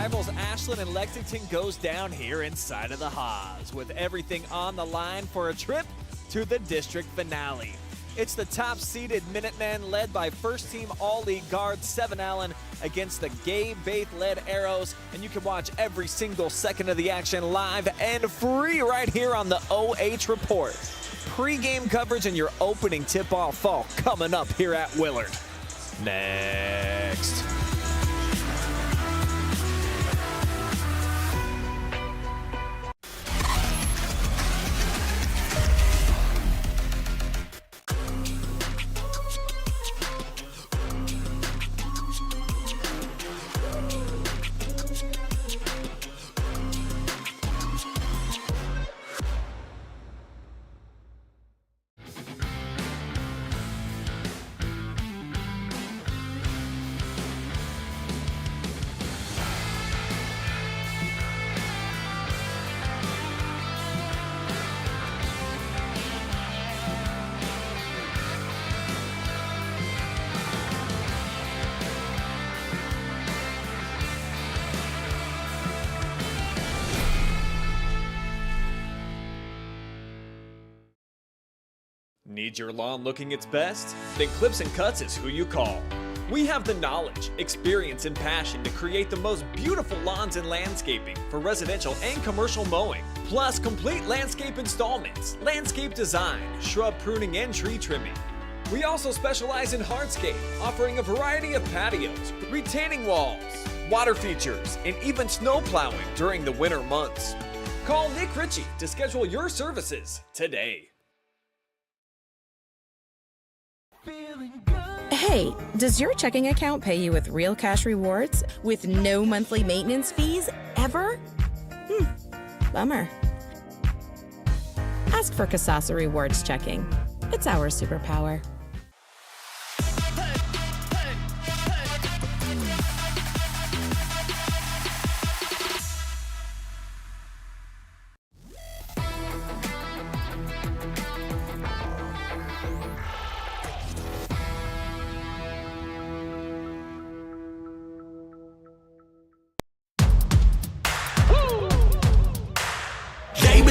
rivals Ashland and Lexington goes down here inside of the Haas, with everything on the line for a trip to the district finale. It's the top-seeded Minutemen led by first-team All-League guard Sevin Allen against the Gabe Baith-led Arrows, and you can watch every single second of the action live and free right here on the OH Report. Pre-game coverage and your opening tip-off fall coming up here at Willard. Next. Need your lawn looking its best? Then Clips and Cuts is who you call. We have the knowledge, experience, and passion to create the most beautiful lawns and landscaping for residential and commercial mowing, plus complete landscape installments, landscape design, shrub pruning, and tree trimming. We also specialize in hardscape, offering a variety of patios, retaining walls, water features, and even snow plowing during the winter months. Call Nick Ritchey to schedule your services today. Hey, does your checking account pay you with real cash rewards with no monthly maintenance fees ever? Bummer. Ask for Kasasa Rewards Checking. It's our superpower.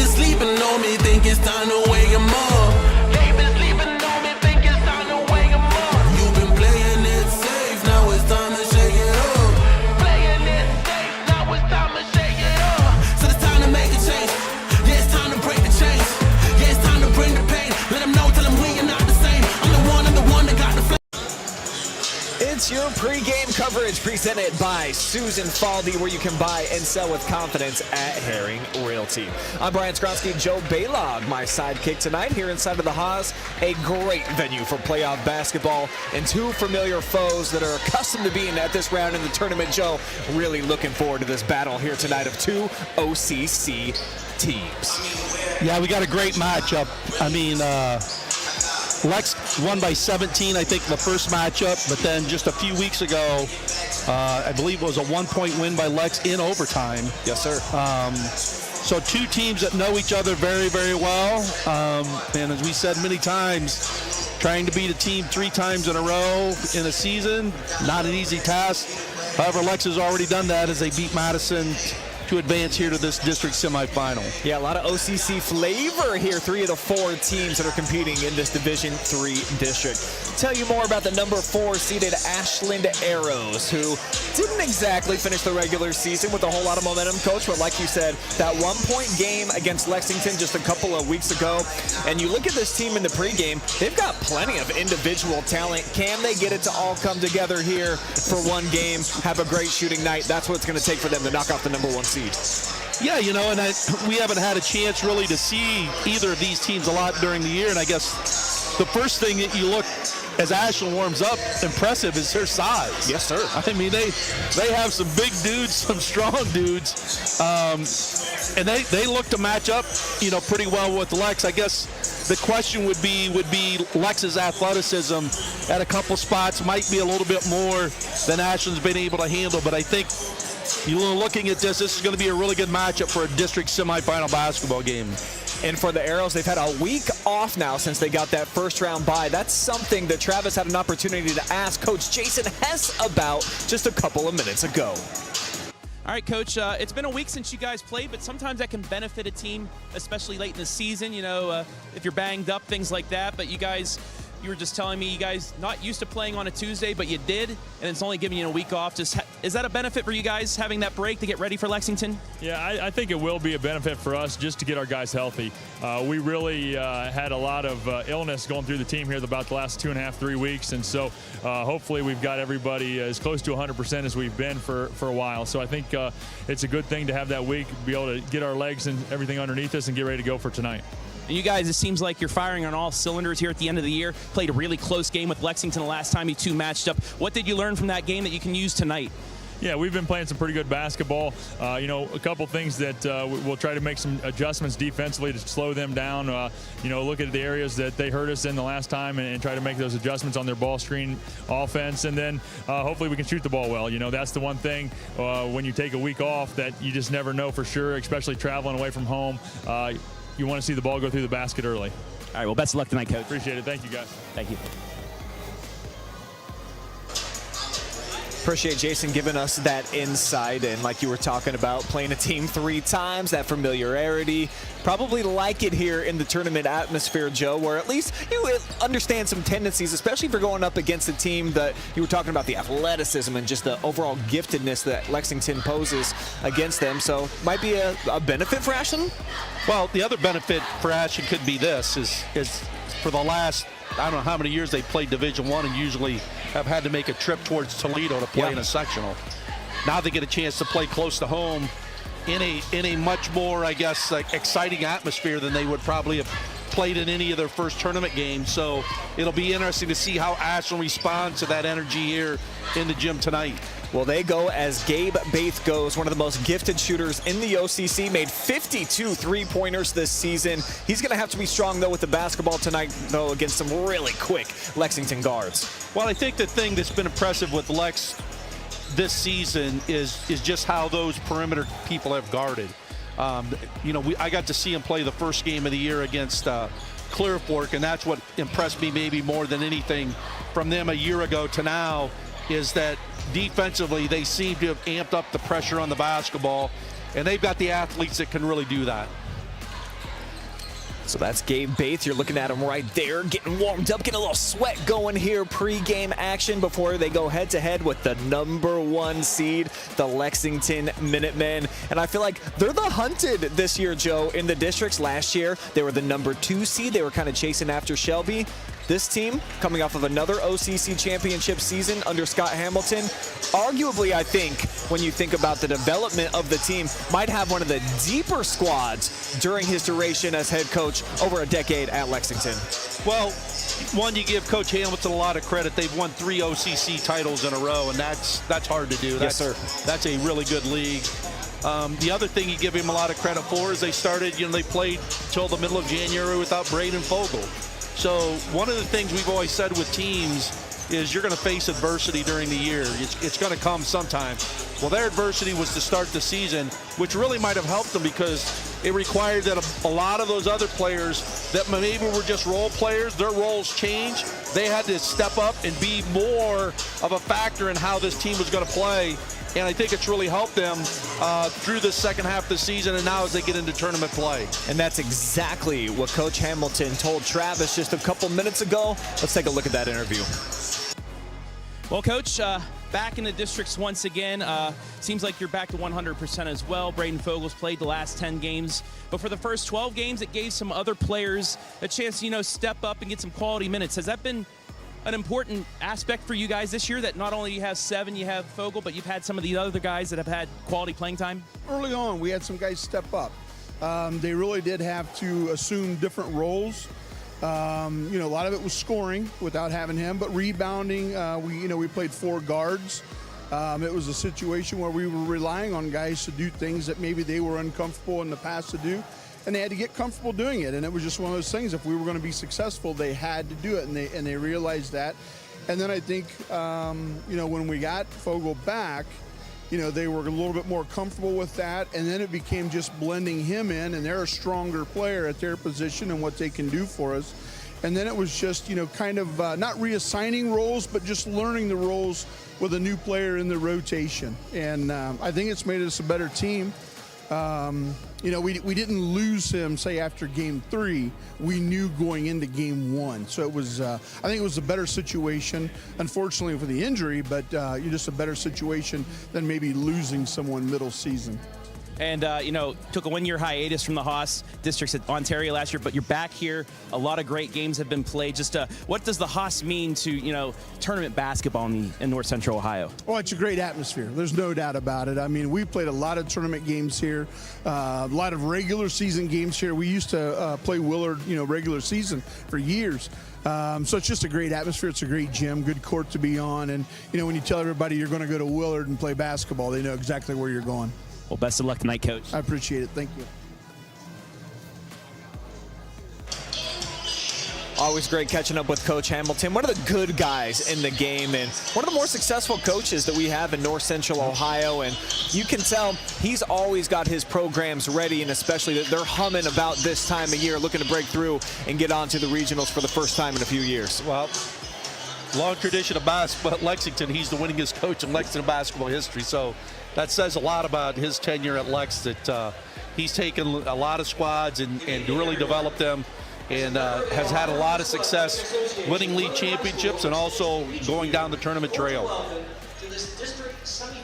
Sleeping on me, think it's time to wake him up. They been sleeping on me, think it's time to wake him up. You've been playing it safe, now it's time to shake it up. Playing it safe, now it's time to shake it up. So it's time to make a change. Yeah, it's time to break the chains. Yeah, it's time to bring the pain. Let them know, tell them we are not the same. I'm the one that got the flame. It's your pregame coverage presented by Susan.falde, where you can buy and sell with confidence at Haring Realty. I'm Brian Skowronski, Joe Balogh, my sidekick tonight here inside of the Haas, a great venue for playoff basketball and two familiar foes that are accustomed to being at this round in the tournament. Joe, really looking forward to this battle here tonight of two OCC teams. Yeah, we got a great matchup. I mean, Lex won by 17, I think, the first matchup, but then just a few weeks ago, I believe it was a 1-point win by Lex in overtime. Yes, sir. So two teams that know each other very, very well. And as we said many times, trying to beat a team 3 times in a row in a season, not an easy task. However, Lex has already done that as they beat Madison to advance here to this district semifinal. Yeah, a lot of OCC flavor here. 3 of the 4 teams that are competing in this Division III district. Tell you more about the number 4 seeded Ashland Arrows, who didn't exactly finish the regular season with a whole lot of momentum, Coach, but like you said, that 1-point game against Lexington just a couple of weeks ago, and you look at this team in the pregame, they've got plenty of individual talent. Can they get it to all come together here for one game, have a great shooting night? That's what it's going to take for them to knock off the number 1 seed. Yeah, you know, and we haven't had a chance really to see either of these teams a lot during the year, and I guess the first thing that you look as Ashland warms up impressive is their size. Yes, sir. I mean, they have some big dudes, some strong dudes, and they look to match up, you know, pretty well with Lex. I guess the question would be Lex's athleticism at a couple spots might be a little bit more than Ashland's been able to handle, but I think you're looking at this is going to be a really good matchup for a district semifinal basketball game. And for the Arrows, they've had a week off now since they got that first round bye. That's something that Travis had an opportunity to ask Coach Jason Hess about just a couple of minutes ago. All right, Coach, it's been a week since you guys played, but sometimes that can benefit a team, especially late in the season, if you're banged up, things like that. But you were just telling me you guys not used to playing on a Tuesday, but you did, and it's only giving you a week off. Is that a benefit for you guys, having that break to get ready for Lexington? Yeah, I think it will be a benefit for us just to get our guys healthy. We really had a lot of illness going through the team here about the last 2.5, 3 weeks, and so hopefully we've got everybody as close to 100% as we've been for a while. So I think it's a good thing to have that week, be able to get our legs and everything underneath us and get ready to go for tonight. And you guys, it seems like you're firing on all cylinders here at the end of the year. Played a really close game with Lexington the last time you two matched up. What did you learn from that game that you can use tonight? Yeah, we've been playing some pretty good basketball. A couple things that we'll try to make some adjustments defensively to slow them down. Look at the areas that they hurt us in the last time and try to make those adjustments on their ball screen offense. And then hopefully we can shoot the ball well. That's the one thing when you take a week off that you just never know for sure, especially traveling away from home. You want to see the ball go through the basket early. All right, well, best of luck tonight, Coach. Appreciate it. Thank you, guys. Thank you. Appreciate Jason giving us that insight, and like you were talking about, playing a team 3 times, that familiarity. Probably like it here in the tournament atmosphere, Joe, where at least you understand some tendencies, especially if you're going up against a team that you were talking about, the athleticism and just the overall giftedness that Lexington poses against them. So might be a benefit for Ashland? Well, the other benefit for Ashland could be this, is for the last, I don't know how many years they played Division I and usually have had to make a trip towards Toledo to play in a sectional. Now they get a chance to play close to home in a much more, I guess, exciting atmosphere than they would probably have played in any of their first tournament games. So it'll be interesting to see how Ashland responds to that energy here in the gym tonight. Well, they go as Gabe Baith goes, one of the most gifted shooters in the OCC, made 52 three-pointers this season. He's going to have to be strong, though, with the basketball tonight, though, against some really quick Lexington guards. Well, I think the thing that's been impressive with Lex this season is just how those perimeter people have guarded. I got to see him play the first game of the year against Clear Fork, and that's what impressed me maybe more than anything from them a year ago to now, is that defensively they seem to have amped up the pressure on the basketball, and they've got the athletes that can really do that. So that's Gabe Baith. You're looking at him right there, getting warmed up, getting a little sweat going here, pre-game action before they go head-to-head with the #1 seed, the Lexington Minutemen. And I feel like they're the hunted this year, Joe, in the districts. Last year, they were the #2 seed. They were kind of chasing after Shelby. This team, coming off of another OCC championship season under Scott Hamilton, arguably, I think, when you think about the development of the team, might have one of the deeper squads during his duration as head coach over a decade at Lexington. Well, one, you give Coach Hamilton a lot of credit. They've won 3 OCC titles in a row, and that's hard to do. Yes, sir. That's a really good league. The other thing you give him a lot of credit for is they started, they played till the middle of January without Braden Fogle. So one of the things we've always said with teams is you're going to face adversity during the year. It's going to come sometime. Well, their adversity was to start the season, which really might have helped them because it required that a lot of those other players that maybe were just role players, their roles changed. They had to step up and be more of a factor in how this team was going to play. And I think it's really helped them through the second half of the season and now as they get into tournament play. And that's exactly what Coach Hamilton told Travis just a couple minutes ago. Let's take a look at that interview. Well, Coach, back in the districts once again. Seems like you're back to 100% as well. Braden Fogle's played the last 10 games. But for the first 12 games, it gave some other players a chance to, step up and get some quality minutes. Has that been an important aspect for you guys this year, that not only you have 7, you have Fogle, but you've had some of the other guys that have had quality playing time? Early on, we had some guys step up. They really did have to assume different roles. A lot of it was scoring without having him, but rebounding, we played 4 guards. It was a situation where we were relying on guys to do things that maybe they were uncomfortable in the past to do, and they had to get comfortable doing it. And it was just one of those things, if we were going to be successful, they had to do it, and they realized that. And then I think, when we got Fogle back, they were a little bit more comfortable with that, and then it became just blending him in, and they're a stronger player at their position and what they can do for us. And then it was just, not reassigning roles, but just learning the roles with a new player in the rotation. And I think it's made us a better team. We didn't lose him, say, after game 3. We knew going into game 1. So it was, I think it was a better situation, unfortunately for the injury, but you're just a better situation than maybe losing someone middle season. And, took a one-year hiatus from the Haas districts at Ontario last year, but you're back here. A lot of great games have been played. Just what does the Haas mean to, tournament basketball in North Central Ohio? Oh, it's a great atmosphere. There's no doubt about it. I mean, we played a lot of tournament games here, a lot of regular season games here. We used to play Willard, regular season for years. So it's just a great atmosphere. It's a great gym, good court to be on. And, when you tell everybody you're going to go to Willard and play basketball, they know exactly where you're going. Well, best of luck tonight, Coach. I appreciate it. Thank you. Always great catching up with Coach Hamilton. One of the good guys in the game and one of the more successful coaches that we have in North Central Ohio. And you can tell he's always got his programs ready, and especially that they're humming about this time of year, looking to break through and get on to the regionals for the first time in a few years. Well, long tradition of basketball at Lexington. He's the winningest coach in Lexington basketball history. So that says a lot about his tenure at Lex, that he's taken a lot of squads and really developed them, and has had a lot of success winning league championships and also going down the tournament trail.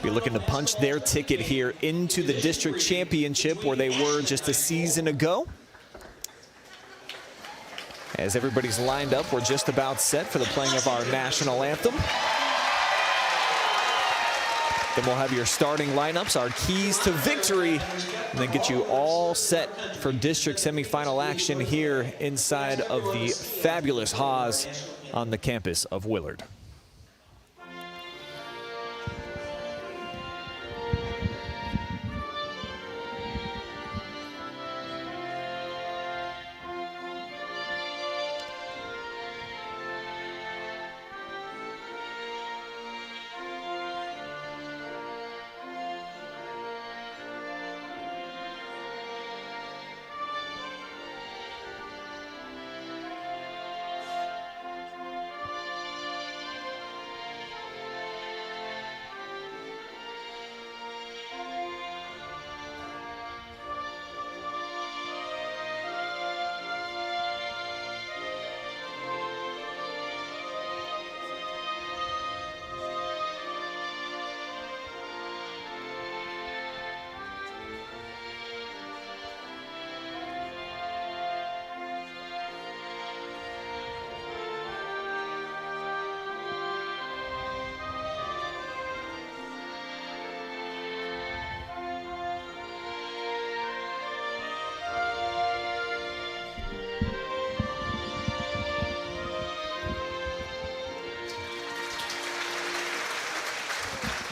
Be looking to punch their ticket here into the district championship where they were just a season ago. As everybody's lined up, we're just about set for the playing of our national anthem. Then we'll have your starting lineups, our keys to victory, and then get you all set for district semifinal action here inside of the fabulous Haas on the campus of Willard.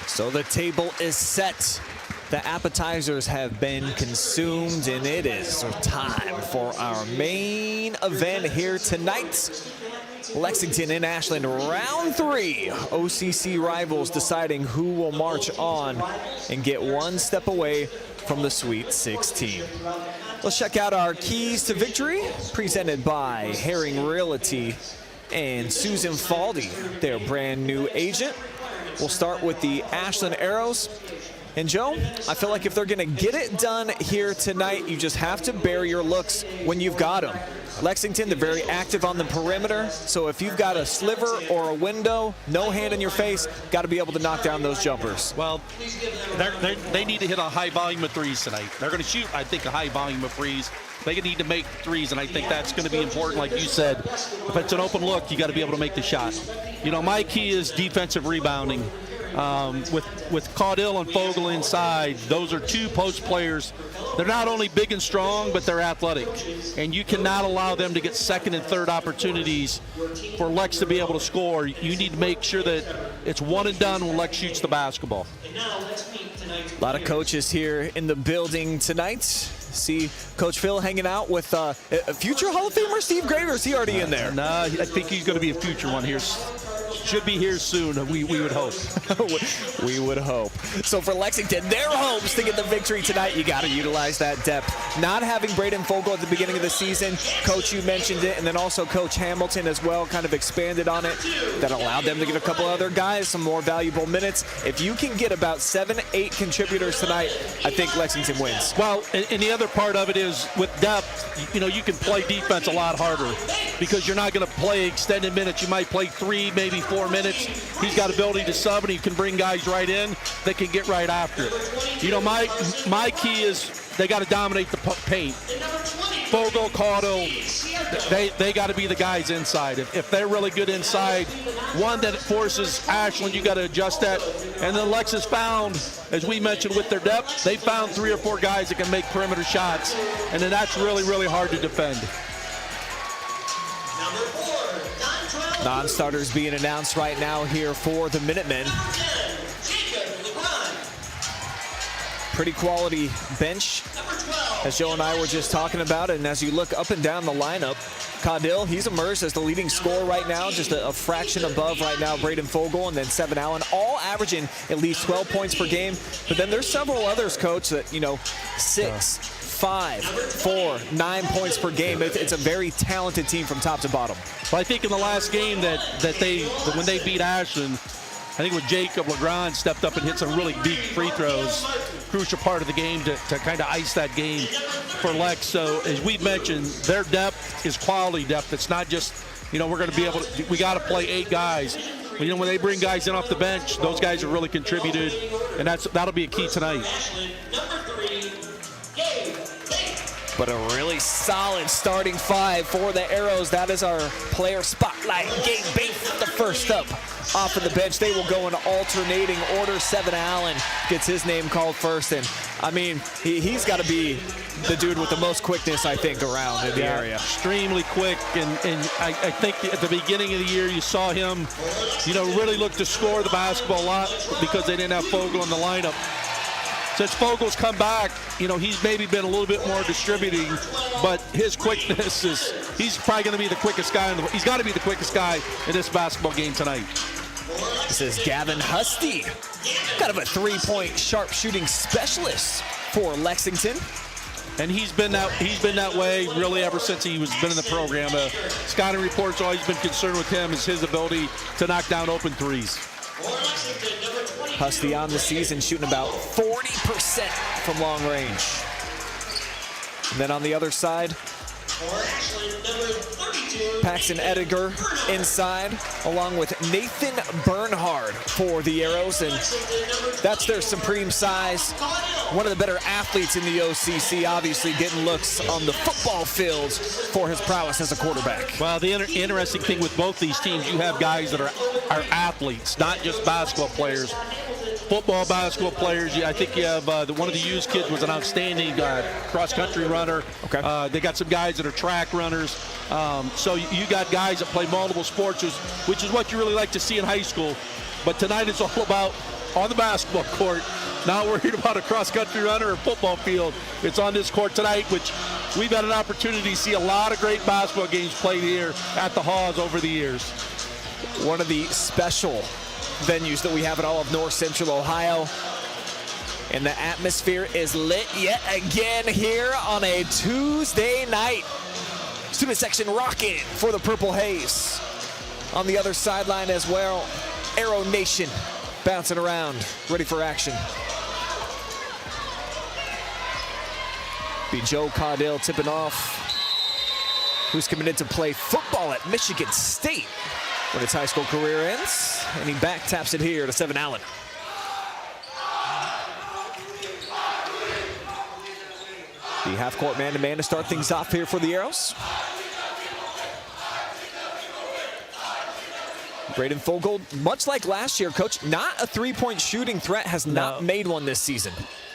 So the table is set. The appetizers have been consumed, and it is time for our main event here tonight. Lexington and Ashland, round 3. OCC rivals deciding who will march on and get one step away from the Sweet 16. Let's check out our keys to victory, presented by Haring Realty and Susan.falde, their brand new agent. We'll start with the Ashland Arrows. And Joe, I feel like if they're going to get it done here tonight, you just have to bear your looks when you've got them. Lexington, they're very active on the perimeter, so if you've got a sliver or a window, no hand in your face, got to be able to knock down those jumpers. Well, they need to hit a high volume of threes tonight. They're going to shoot, I think, a high volume of threes. They need to make threes, and I think that's going to be important. Like you said, if it's an open look, you got to be able to make the shot. You know, my key is defensive rebounding. With Caudill and Fogle inside, those are two post players. They're not only big and strong, but they're athletic. And you cannot allow them to get second and third opportunities for Lex to be able to score. You need to make sure that it's one and done when Lex shoots the basketball. A lot of coaches here in the building tonight. See Coach Phil hanging out with a future Hall of Famer Steve Graver. Is he already in there? No, I think he's going to be a future one here should be here soon, we would hope. We would hope. So for Lexington, their hopes to get the victory tonight, you got to utilize that depth. Not having Braden Fogle at the beginning of the season, Coach, you mentioned it, and then also Coach Hamilton as well kind of expanded on it. That allowed them to give a couple other guys some more valuable minutes. If you can get about 7-8 contributors tonight, I think Lexington wins. Well, and the other part of it is with depth, you know, you can play defense a lot harder because you're not going to play extended minutes. You might play 3, maybe 4 minutes. He's got ability to sub, and he can bring guys right in that can get right after it. You know, my key is they got to dominate the paint. Fogle, Caudill, they got to be the guys inside. If they're really good inside, one that forces Ashland, you got to adjust that. And then Lex has found, as we mentioned with their depth, they found 3 or 4 guys that can make perimeter shots, and then that's really, really hard to defend. Non-starters being announced right now here for the Minutemen. Pretty quality bench, as Joe and I were just talking about. And as you look up and down the lineup, Caudill, he's emerged as the leading scorer right now, just a fraction above right now Braden Fogle, and then Seven Allen, all averaging at least 12 points per game. But then there's several others, Coach, that, you know, 6, 5, 4, 9 points per game. It's a very talented team from top to bottom. Well, I think in the last game that when they beat Ashland, I think when Jacob Legrand stepped up and hit some really big free throws, crucial part of the game to kind of ice that game for Lex. So as we mentioned, their depth is quality depth. It's not just, you know, we're going to be able to, we got to play 8 guys. You know, when they bring guys in off the bench, those guys have really contributed, and that'll be a key tonight. But a really solid starting 5 for the Arrows. That is our player spotlight. Gabe Baith, the first up off of the bench. They will go in alternating order. Seven Allen gets his name called first. And, I mean, he's got to be the dude with the most quickness, I think, around in the area. Extremely quick. And I think at the beginning of the year, you saw him, you know, really look to score the basketball a lot because they didn't have Fogle in the lineup. Since Fogle's come back, you know, he's maybe been a little bit more distributing, but his quickness he's probably going to be the quickest guy. He's got to be the quickest guy in this basketball game tonight. This is Gavin Husty, kind of a 3-point sharpshooting specialist for Lexington. And he's been that way really ever since he was been in the program. Scouting reports always been concerned with him is his ability to knock down open threes. Husty on the season shooting about 40% from long range. And then on the other side, Paxton Ediger inside, along with Nathan Bernhard for the Arrows, and that's their supreme size. One of the better athletes in the OCC, obviously getting looks on the football field for his prowess as a quarterback. Well, the interesting thing with both these teams, you have guys that are athletes, not just basketball players. Football, basketball players. I think you have one of the used kids was an outstanding cross-country runner. Okay. They got some guys that are track runners. So you got guys that play multiple sports, which is what you really like to see in high school. But tonight it's all about on the basketball court. Not worried about a cross-country runner or football field. It's on this court tonight, which we've had an opportunity to see a lot of great basketball games played here at the Haas over the years. One of the special venues that we have in all of North Central Ohio. And the atmosphere is lit yet again here on a Tuesday night. Student section rocking for the Purple Haze. On the other sideline as well, Arrow Nation bouncing around, ready for action. Be Joe Caudill tipping off, who's committed to play football at Michigan State when his high school career ends. And he back taps it here to Seven Allen. The half-court man-to-man to start things off here for the Arrows. Braden Fogle, much like last year, Coach, not a three-point shooting threat, has not made one this season.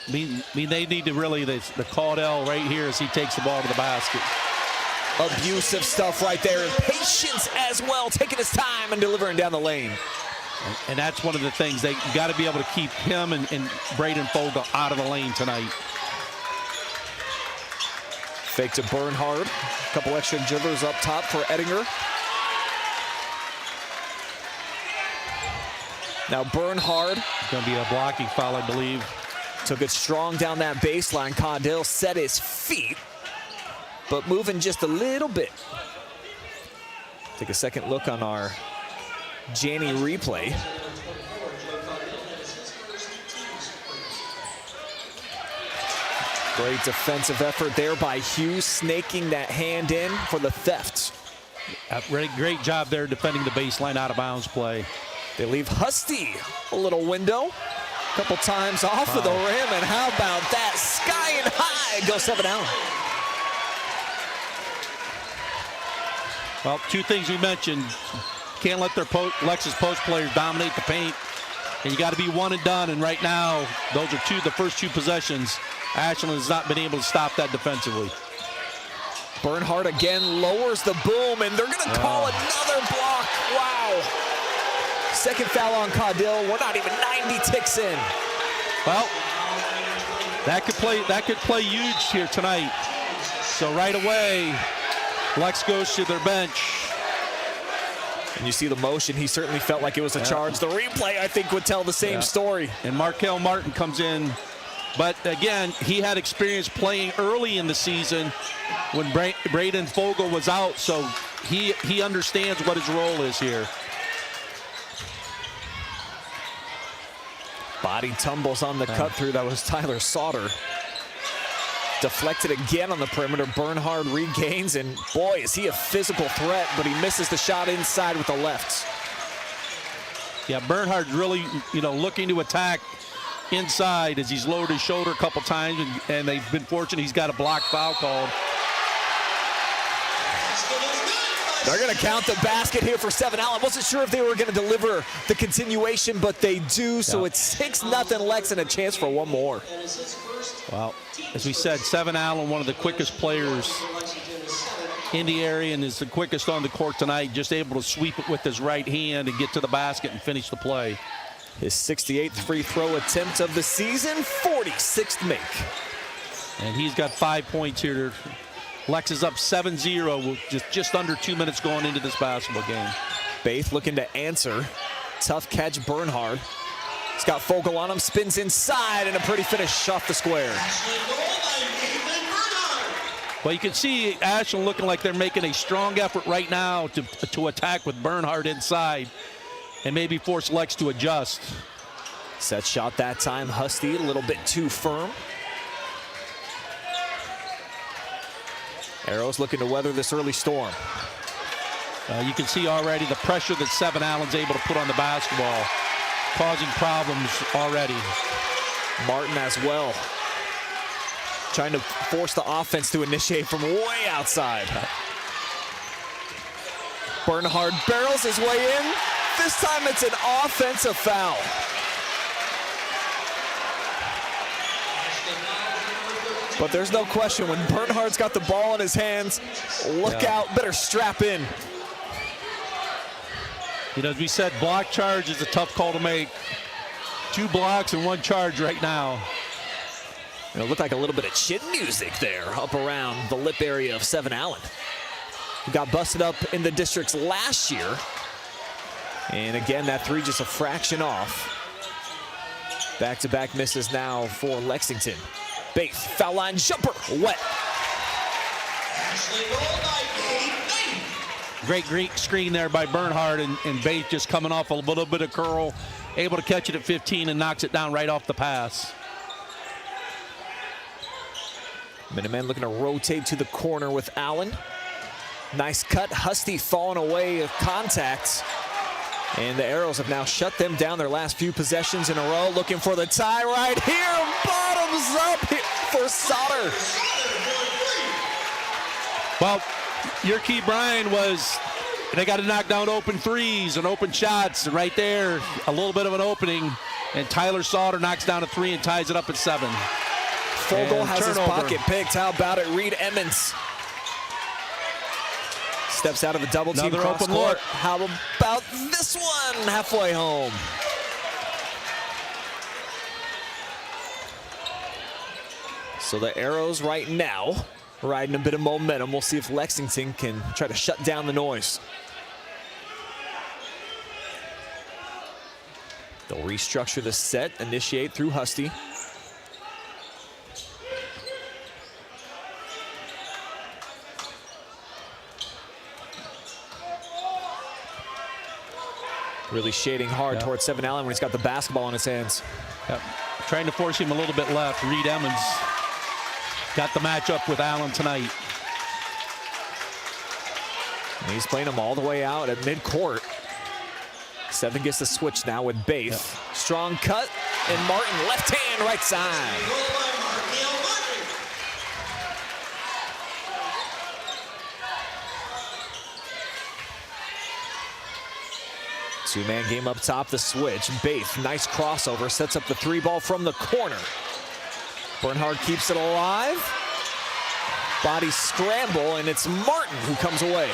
I mean, they need to really, the Caudill right here as he takes the ball to the basket. Abusive stuff right there. Patience as well, taking his time and delivering down the lane. And that's one of the things. You got to be able to keep him and Braden Fogle out of the lane tonight. Fake to Bernhard. A couple extra dribblers up top for Edinger. Now Bernhard. Going to be a blocking foul, I believe. Took it strong down that baseline. Caudill set his feet, but moving just a little bit. Take a second look on our Janney replay. Great defensive effort there by Hughes, snaking that hand in for the theft. Great job there defending the baseline out of bounds play. They leave Husty a little window. A couple times off of the rim, and how about that? Sky and high, goes 7 out. Well, two things we mentioned. Can't let their Lex's post players dominate the paint. And you got to be one and done. And right now, those are the first two possessions. Ashland has not been able to stop that defensively. Bernhard again lowers the boom, and they're going to call another block. Wow. Second foul on Caudill. We're not even 90 ticks in. Well, that could play huge here tonight. So right away, Lex goes to their bench. And you see the motion. He certainly felt like it was a charge. The replay, I think, would tell the same story. And Markel Martin comes in. But again, he had experience playing early in the season when Braden Fogel was out, so he understands what his role is here. Body tumbles on the cut through. That was Tyler Sauter. Deflected again on the perimeter. Bernhard regains, and boy, is he a physical threat, but he misses the shot inside with the left. Yeah, Bernhard's really, looking to attack inside as he's lowered his shoulder a couple times, and they've been fortunate he's got a block foul called. They're going to count the basket here for 7 out. I wasn't sure if they were going to deliver the continuation, but they do, so it's 6-0 Lex and a chance for one more. Well, as we said, 7 Allen, one of the quickest players in the area and is the quickest on the court tonight, just able to sweep it with his right hand and get to the basket and finish the play. His 68th free throw attempt of the season, 46th make. And he's got 5 points here. Lex is up 7-0 with just under 2 minutes going into this basketball game. Baith looking to answer. Tough catch, Bernhard. He's got Fogel on him, spins inside, and a pretty finish off the square. Well, you can see Ashland looking like they're making a strong effort right now to attack with Bernhard inside and maybe force Lex to adjust. Set shot that time. Husty a little bit too firm. Arrows looking to weather this early storm. You can see already the pressure that 7 Allen's able to put on the basketball, causing problems already. Martin as well, trying to force the offense to initiate from way outside. Bernhard barrels his way in. This time it's an offensive foul. But there's no question, when Bernhard's got the ball in his hands, look out, better strap in. As we said, block charge is a tough call to make. 2 blocks and 1 charge right now. It looked like a little bit of chin music there up around the lip area of 7 Allen. He got busted up in the districts last year. And again, that 3 just a fraction off. Back-to-back misses now for Lexington. Baith, foul line jumper, wet. Great screen there by Bernhard, and Baith just coming off a little bit of curl, able to catch it at 15 and knocks it down right off the pass. Minutemen looking to rotate to the corner with Allen. Nice cut, Husty falling away of contact. And the Arrows have now shut them down their last few possessions in a row, looking for the tie right here. Bottoms up for Sauter. Well, your key, Brian, was they got to knock down open threes and open shots. And right there, a little bit of an opening. And Tyler Sauter knocks down a 3 and ties it up at 7. Fogel and has turnover. his pocket picked. How about it? Reed Emmons steps out of the double team cross open court. look. How about this one? Halfway home. So the Arrows right now riding a bit of momentum. We'll see if Lexington can try to shut down the noise. They'll restructure the set, initiate through Husty. Really shading hard towards Seven Allen when he's got the basketball in his hands. Yep. Trying to force him a little bit left. Reed Emmons got the matchup with Allen tonight. And he's playing him all the way out at midcourt. Seven gets the switch now with Baith. Yep. Strong cut, and Martin left hand, right side. Two-man game up top, the switch. Baith, nice crossover, sets up the three ball from the corner. Bernhard keeps it alive. Body scramble, and it's Martin who comes away.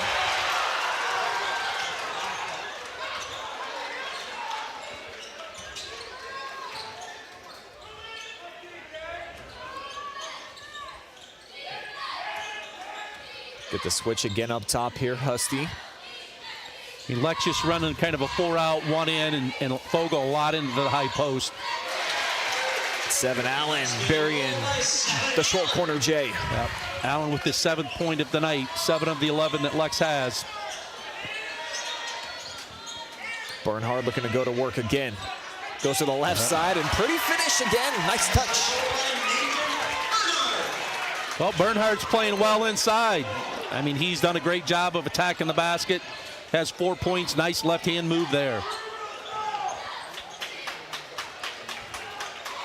Get the switch again up top here, Husty. Lex just running kind of a 4-out, 1 in, and Fogel a lot into the high post. Seven Allen burying the short corner J. Yep. Allen with his 7th point of the night, 7 of the 11 that Lex has. Bernhard looking to go to work again. Goes to the left side and pretty finish again. Nice touch. Well, Bernhard's playing well inside. I mean, he's done a great job of attacking the basket. Has 4 points, nice left-hand move there.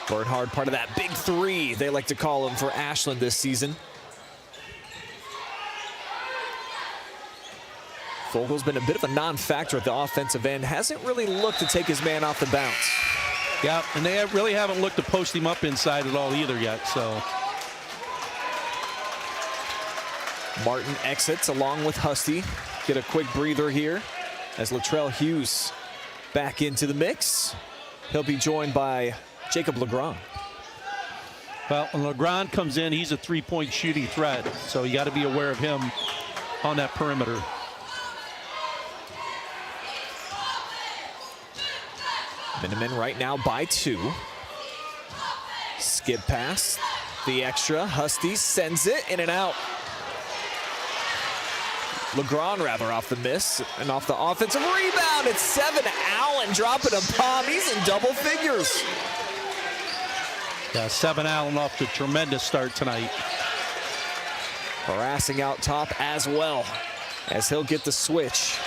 Bernhard, part of that big three, they like to call him, for Ashland this season. Fogel's been a bit of a non-factor at the offensive end. Hasn't really looked to take his man off the bounce. Yeah, and they really haven't looked to post him up inside at all either yet, so. Martin exits along with Husty. Get a quick breather here as Latrell Hughes back into the mix. He'll be joined by Jacob Legrand. Well, when Legrand comes in, he's a three-point shooting threat, so you got to be aware of him on that perimeter. Minutemen right now by 2. Skip pass, the extra. Husty sends it in and out. Legrand rather off the miss and off the offensive rebound. It's Seven Allen dropping a bomb. He's in double figures. Yeah, Seven Allen off to a tremendous start tonight. Harassing out top as well as he'll get the switch.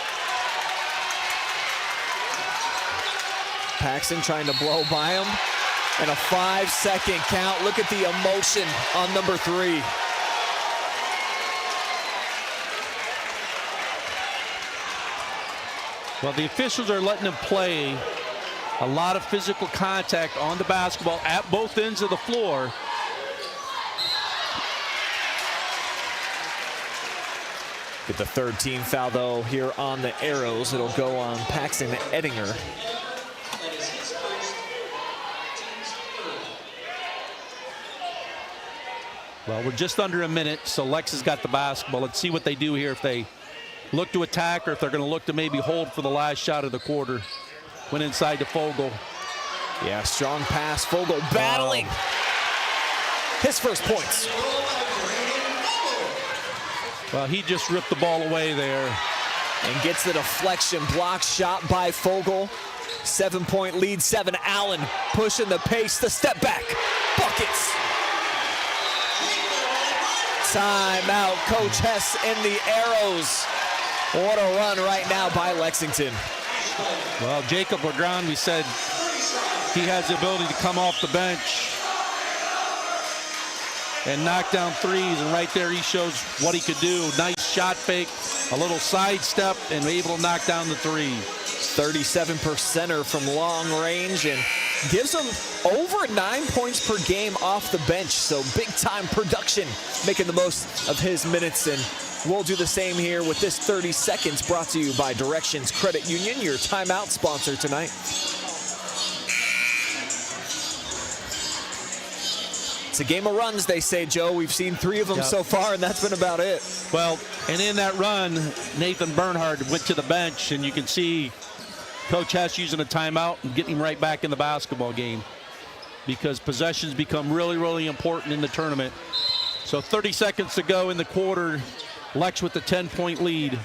Paxson trying to blow by him. And a 5-second count. Look at the emotion on number 3. Well, the officials are letting him play a lot of physical contact on the basketball at both ends of the floor. Get the 3rd team foul, though, here on the Arrows. It'll go on Paxton Ettinger. Well, we're just under a minute, so Lex has got the basketball. Let's see what they do here, if they look to attack or if they're going to look to maybe hold for the last shot of the quarter. Went inside to Fogel. Yeah, strong pass. Fogel battling. His first points. Well, he just ripped the ball away there. And gets the deflection. Block shot by Fogel. 7-point lead. Seven Allen pushing the pace. The step back. Buckets. Timeout. Coach Hess and the Arrows. What a run right now by Lexington. Well, Jacob Legrand, we said he has the ability to come off the bench and knock down threes, and right there he shows what he could do. Nice shot fake, a little sidestep, and able to knock down the three. 37%er from long range, and gives him over 9 points per game off the bench. So big time production, making the most of his minutes, and we'll do the same here with this 30 seconds brought to you by Directions Credit Union, your timeout sponsor tonight. It's a game of runs, they say, Joe. We've seen 3 of them so far, and that's been about it. Well, and in that run, Nathan Bernhard went to the bench, and you can see Coach Haas using a timeout and getting him right back in the basketball game, because possessions become really, really important in the tournament. So 30 seconds to go in the quarter. Lex with the 10-point lead.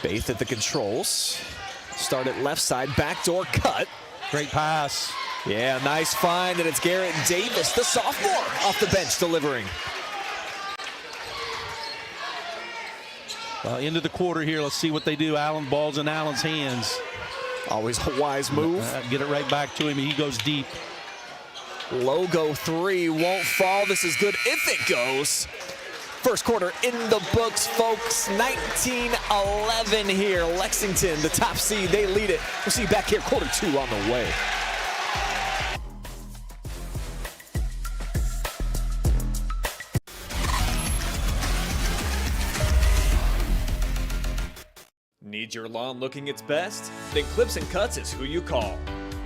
Baith at the controls. Start at left side, backdoor cut. Great pass. Yeah, nice find, and it's Garrett Davis, the sophomore, off the bench delivering. Into the quarter here. Let's see what they do. Ball's in Allen's hands. Always a wise move. Get it right back to him. He goes deep. Logo three won't fall. This is good if it goes. First quarter in the books, folks. 19-11 here. Lexington, the top seed, they lead it. We'll see you back here, quarter two on the way. Need your lawn looking its best? Then Clips and Cuts is who you call.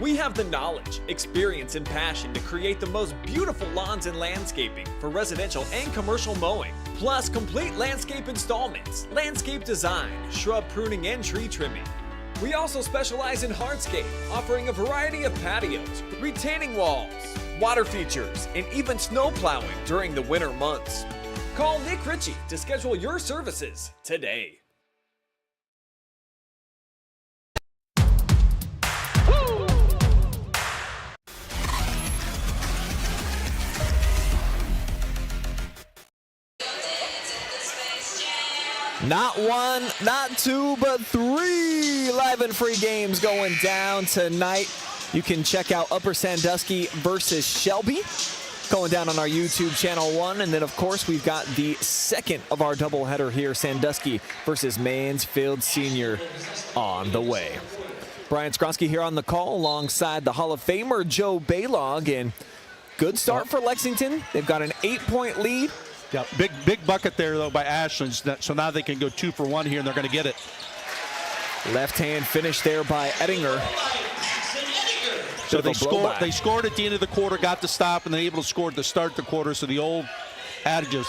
We have the knowledge, experience, and passion to create the most beautiful lawns and landscaping for residential and commercial mowing, plus complete landscape installments, landscape design, shrub pruning, and tree trimming. We also specialize in hardscape, offering a variety of patios, retaining walls, water features, and even snow plowing during the winter months. Call Nick Ritchey to schedule your services today. Not one, not two, but three live and free games going down tonight. You can check out Upper Sandusky versus Shelby going down on our YouTube channel 1. And then, of course, we've got the second of our doubleheader here, Sandusky versus Mansfield Senior, on the way. Brian Skowronski here on the call alongside the Hall of Famer Joe Balogh. And good start for Lexington. They've got an 8-point lead. Yeah, big bucket there, though, by Ashland. So now they can go 2 for 1 here, and they're going to get it. Left hand finish there by Ettinger. So they scored at the end of the quarter, got the stop, and they're able to score to start the quarter. So the old adage is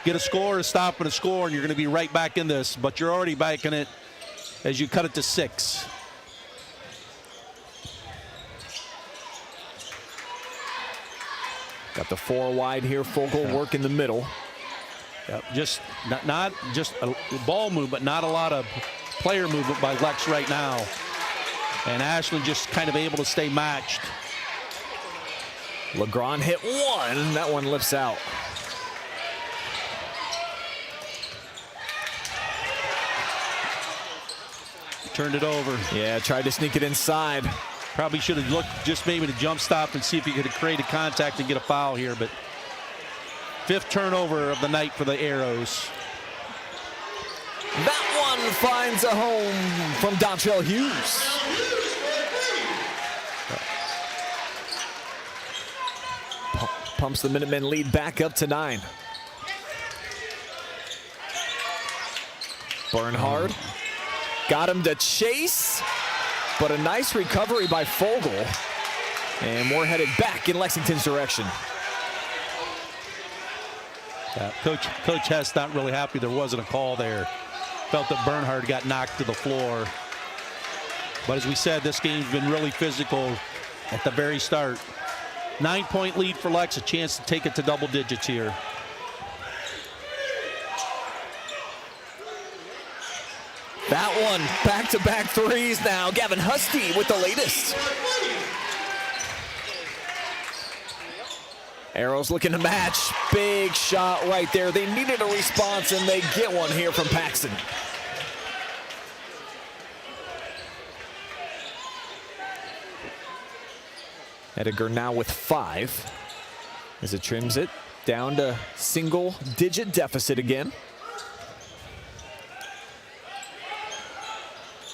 get a score, a stop, and a score, and you're going to be right back in this. But you're already back in it as you cut it to 6. Got the 4 wide here. Fogel work in the middle. Yep, just not just a ball movement, not a lot of player movement by Lex right now. And Ashland just kind of able to stay matched. LeGrand hit one. That one lifts out. Turned it over. Yeah, tried to sneak it inside. Probably should have looked just maybe to jump stop and see if he could have created contact and get a foul here, but 5th turnover of the night for the Arrows. That one finds a home from Dontrell Hughes. Pumps the Minutemen lead back up to 9. Bernhard got him to chase, but a nice recovery by Fogel. And we're headed back in Lexington's direction. Coach Hess not really happy there wasn't a call there. Felt that Bernhard got knocked to the floor. But as we said, this game's been really physical at the very start. 9-point lead for Lex, a chance to take it to double digits here. That one, back-to-back threes now. Gavin Husty with the latest. Arrows looking to match. Big shot right there. They needed a response, and they get one here from Paxton. Ettinger now with 5 as it trims it down to single-digit deficit again.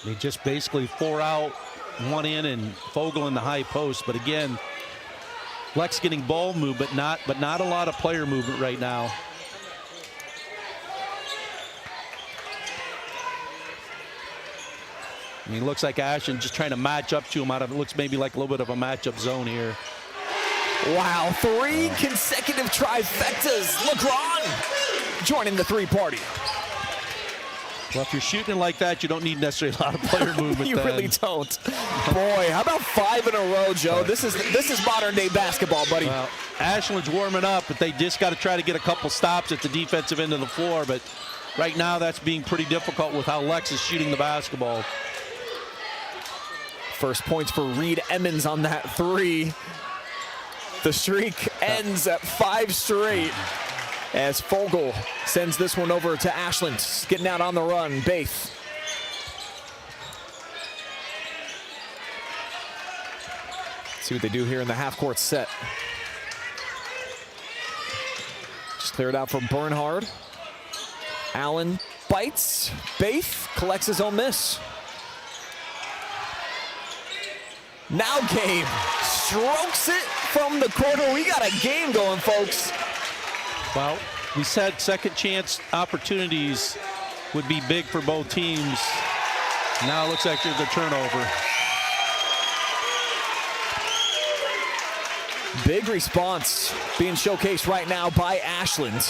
They just basically 4 out, 1 in, and Fogel in the high post. But again, Lex getting ball movement, but not a lot of player movement right now. I mean, looks like Ashland just trying to match up to him out of it. Looks maybe like a little bit of a matchup zone here. Wow, 3 consecutive trifectas. LeGrand joining the 3 party. Well, if you're shooting like that, you don't need necessarily a lot of player movement. You really don't. Boy, how about 5 in a row, Joe? This is modern day basketball, buddy. Well, Ashland's warming up, but they just got to try to get a couple stops at the defensive end of the floor. But right now, that's being pretty difficult with how Lex is shooting the basketball. First points for Reed Emmons on that 3. The streak ends at 5 straight as Fogel sends this one over to Ashland. Getting out on the run, Baith. See what they do here in the half-court set. Just cleared out for Bernhard. Allen bites. Baith collects his own miss. Now Gabe strokes it from the corner. We got a game going, folks. Well, we said second chance opportunities would be big for both teams. Now it looks like there's a turnover. Big response being showcased right now by Ashland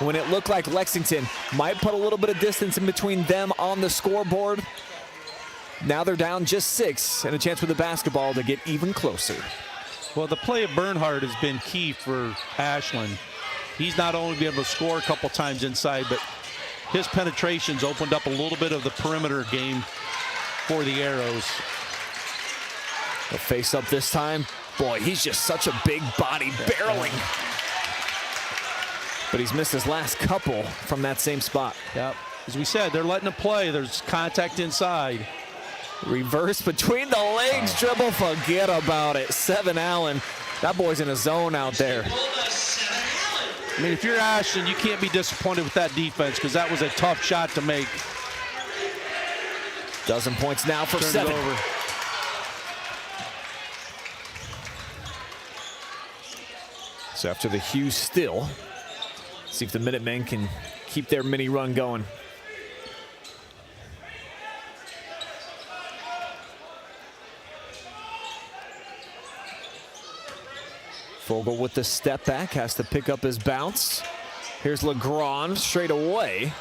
when it looked like Lexington might put a little bit of distance in between them on the scoreboard. Now they're down just 6 and a chance with the basketball to get even closer. Well, the play of Bernhard has been key for Ashland. He's not only been able to score a couple times inside, but his penetrations opened up a little bit of the perimeter game for the Arrows. The face up this time. Boy, he's just such a big body, barreling. But he's missed his last couple from that same spot. Yep. As we said, they're letting it play. There's contact inside. Reverse between the legs dribble, forget about it. 7 Allen, that boy's in a zone out there. I mean, if you're Ashland, you can't be disappointed with that defense because that was a tough shot to make. Dozen points now for 7. So after the Hughes still, see if the Minutemen can keep their mini run going. Fogel with the step back, has to pick up his bounce. Here's Legrand straight away.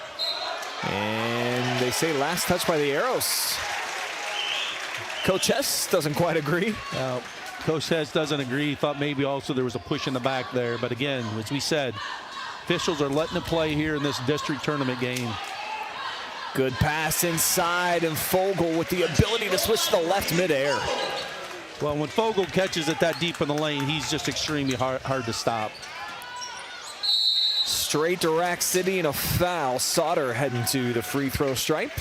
And they say last touch by the Arrows. Coach Hess doesn't quite agree. Coach Hess doesn't agree. He thought maybe also there was a push in the back there. But again, as we said, officials are letting it play here in this district tournament game. Good pass inside, and Fogel with the ability to switch to the left midair. Well, when Fogel catches it that deep in the lane, he's just extremely hard to stop. Straight to Rack City and a foul. Sauter heading to the free throw stripe.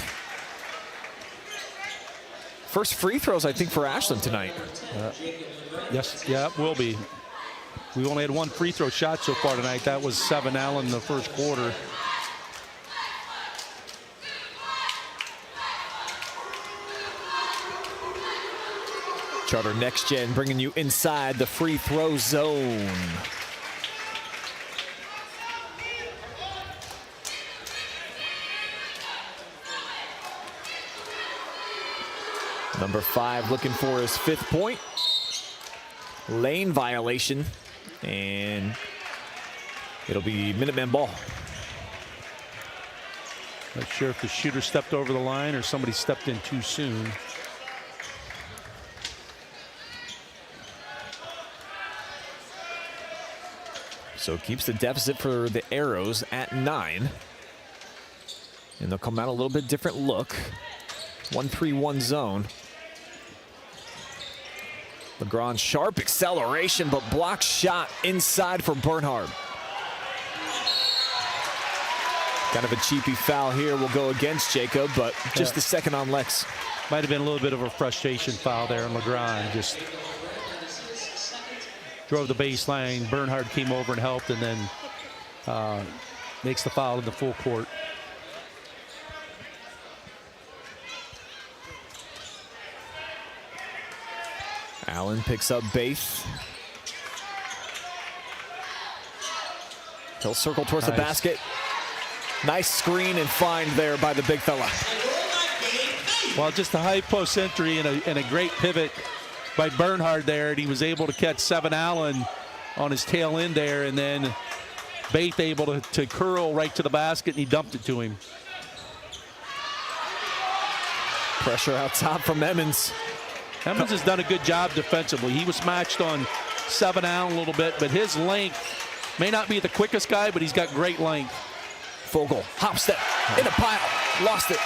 First free throws, I think, for Ashland tonight. Yes, yeah, it will be. We only had 1 free throw shot so far tonight. That was 7 Allen in the first quarter. Charter Next Gen bringing you inside the free throw zone. Number 5 looking for his 5th point. Lane violation, and it'll be Minutemen ball. Not sure if the shooter stepped over the line or somebody stepped in too soon. So it keeps the deficit for the Arrows at 9. And they'll come out a little bit different look. 1-3-1 zone. Legrand sharp acceleration, but blocked shot inside for Bernhard. Kind of a cheapy foul here will go against Jacob, but just the second on Lex. Might have been a little bit of a frustration foul there on Legrand. Just drove the baseline. Bernhard came over and helped, and then makes the foul in the full court. Allen picks up Baith. He'll circle towards the basket. Nice screen and find there by the big fella. Well, just a high post entry and a great pivot by Bernhard there, and he was able to catch 7 Allen on his tail end there, and then Baith able to curl right to the basket, and he dumped it to him. Pressure out top from Emmons. Emmons has done a good job defensively. He was matched on 7 Allen a little bit, but his length may not be the quickest guy, but he's got great length. Fogel, hop step, in a pile, lost it.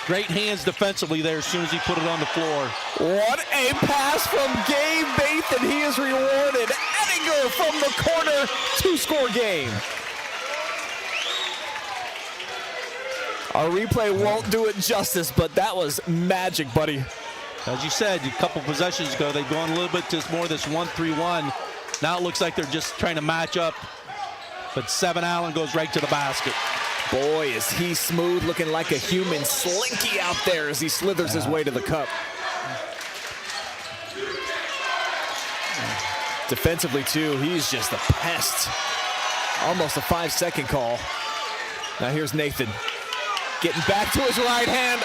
Great hands defensively there as soon as he put it on the floor. What a pass from Gabe Baith, and he is rewarded. Ettinger from the corner, 2-score game. Our replay won't do it justice, but that was magic, buddy. As you said, a couple possessions ago, they've gone a little bit to more of this 1-3-1. Now it looks like they're just trying to match up, but 7 Allen goes right to the basket. Boy, is he smooth, looking like a human slinky out there as he slithers his way to the cup. Defensively, too, he's just a pest. Almost a 5-second call. Now here's Nathan. Getting back to his right hand.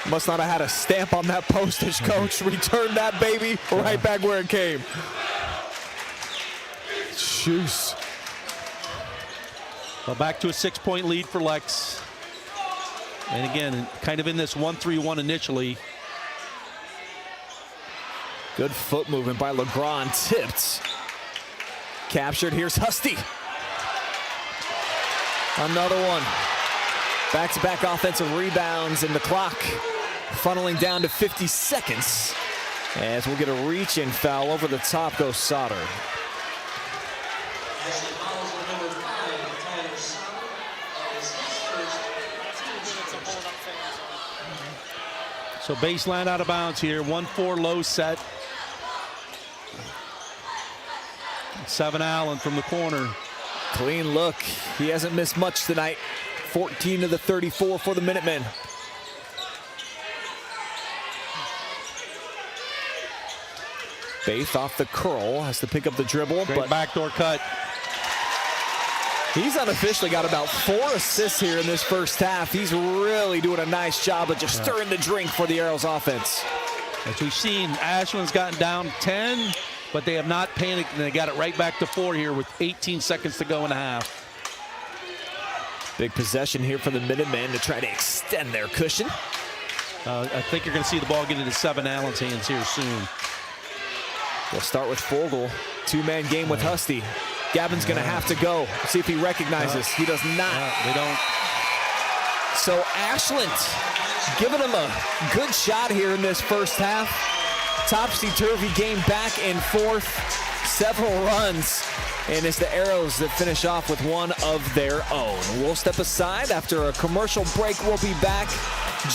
Must not have had a stamp on that postage, coach. Return that baby right back where it came. Jeez. Well, back to a 6-point lead for Lex. And again, kind of in this 1-3-1 initially. Good foot movement by LeGrand. Tipped. Captured. Here's Husty. Another one. Back-to-back offensive rebounds, and the clock funneling down to 50 seconds. As we'll get a reach-in foul. Over the top goes Sauter. So baseline out of bounds here. 1-4 low set. 7 Allen from the corner. Clean look. He hasn't missed much tonight. 14 of the 34 for the Minutemen. Baith off the curl, has to pick up the dribble. Great backdoor cut. He's unofficially got about 4 assists here in this first half. He's really doing a nice job of just stirring the drink for the Arrows offense. As we've seen, Ashland's gotten down 10, but they have not panicked, and they got it right back to 4 here with 18 seconds to go in the half. Big possession here for the Minutemen to try to extend their cushion. I think you're going to see the ball get into 7 Allen's hands here soon. We'll start with Fogel. 2-man game with Husty. Gavin's going to have to go. See if he recognizes. He does not. They don't. So Ashland giving him a good shot here in this first half. Topsy-turvy game back and forth. Several runs. And it's the Arrows that finish off with one of their own. We'll step aside after a commercial break. We'll be back.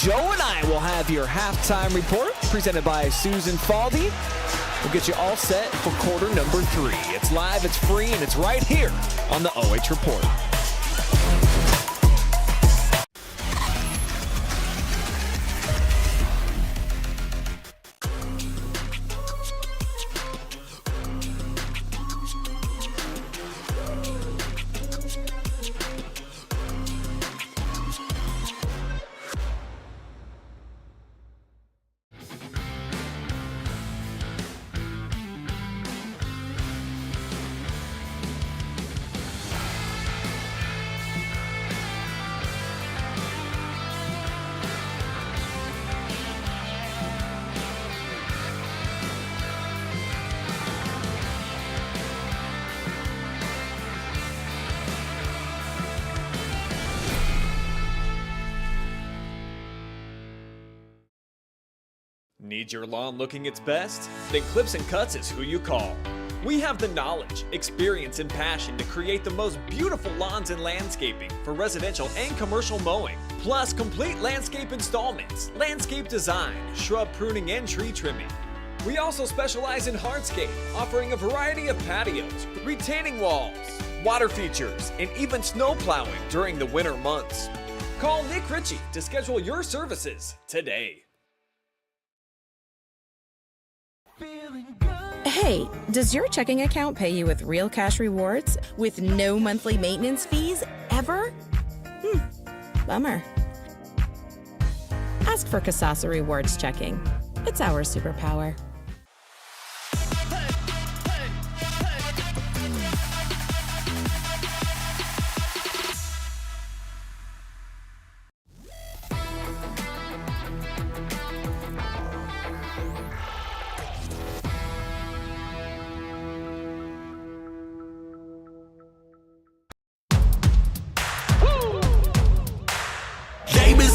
Joe and I will have your halftime report presented by Susan.falde. We'll get you all set for quarter number 3. It's live, it's free, and it's right here on the OH Report. Need your lawn looking its best? Then Clips and Cuts is who you call. We have the knowledge, experience, and passion to create the most beautiful lawns and landscaping for residential and commercial mowing, plus complete landscape installments, landscape design, shrub pruning, and tree trimming. We also specialize in hardscape, offering a variety of patios, retaining walls, water features, and even snow plowing during the winter months. Call Nick Ritchey to schedule your services today. Hey, does your checking account pay you with real cash rewards with no monthly maintenance fees ever? Bummer. Ask for Kasasa Rewards Checking. It's our superpower.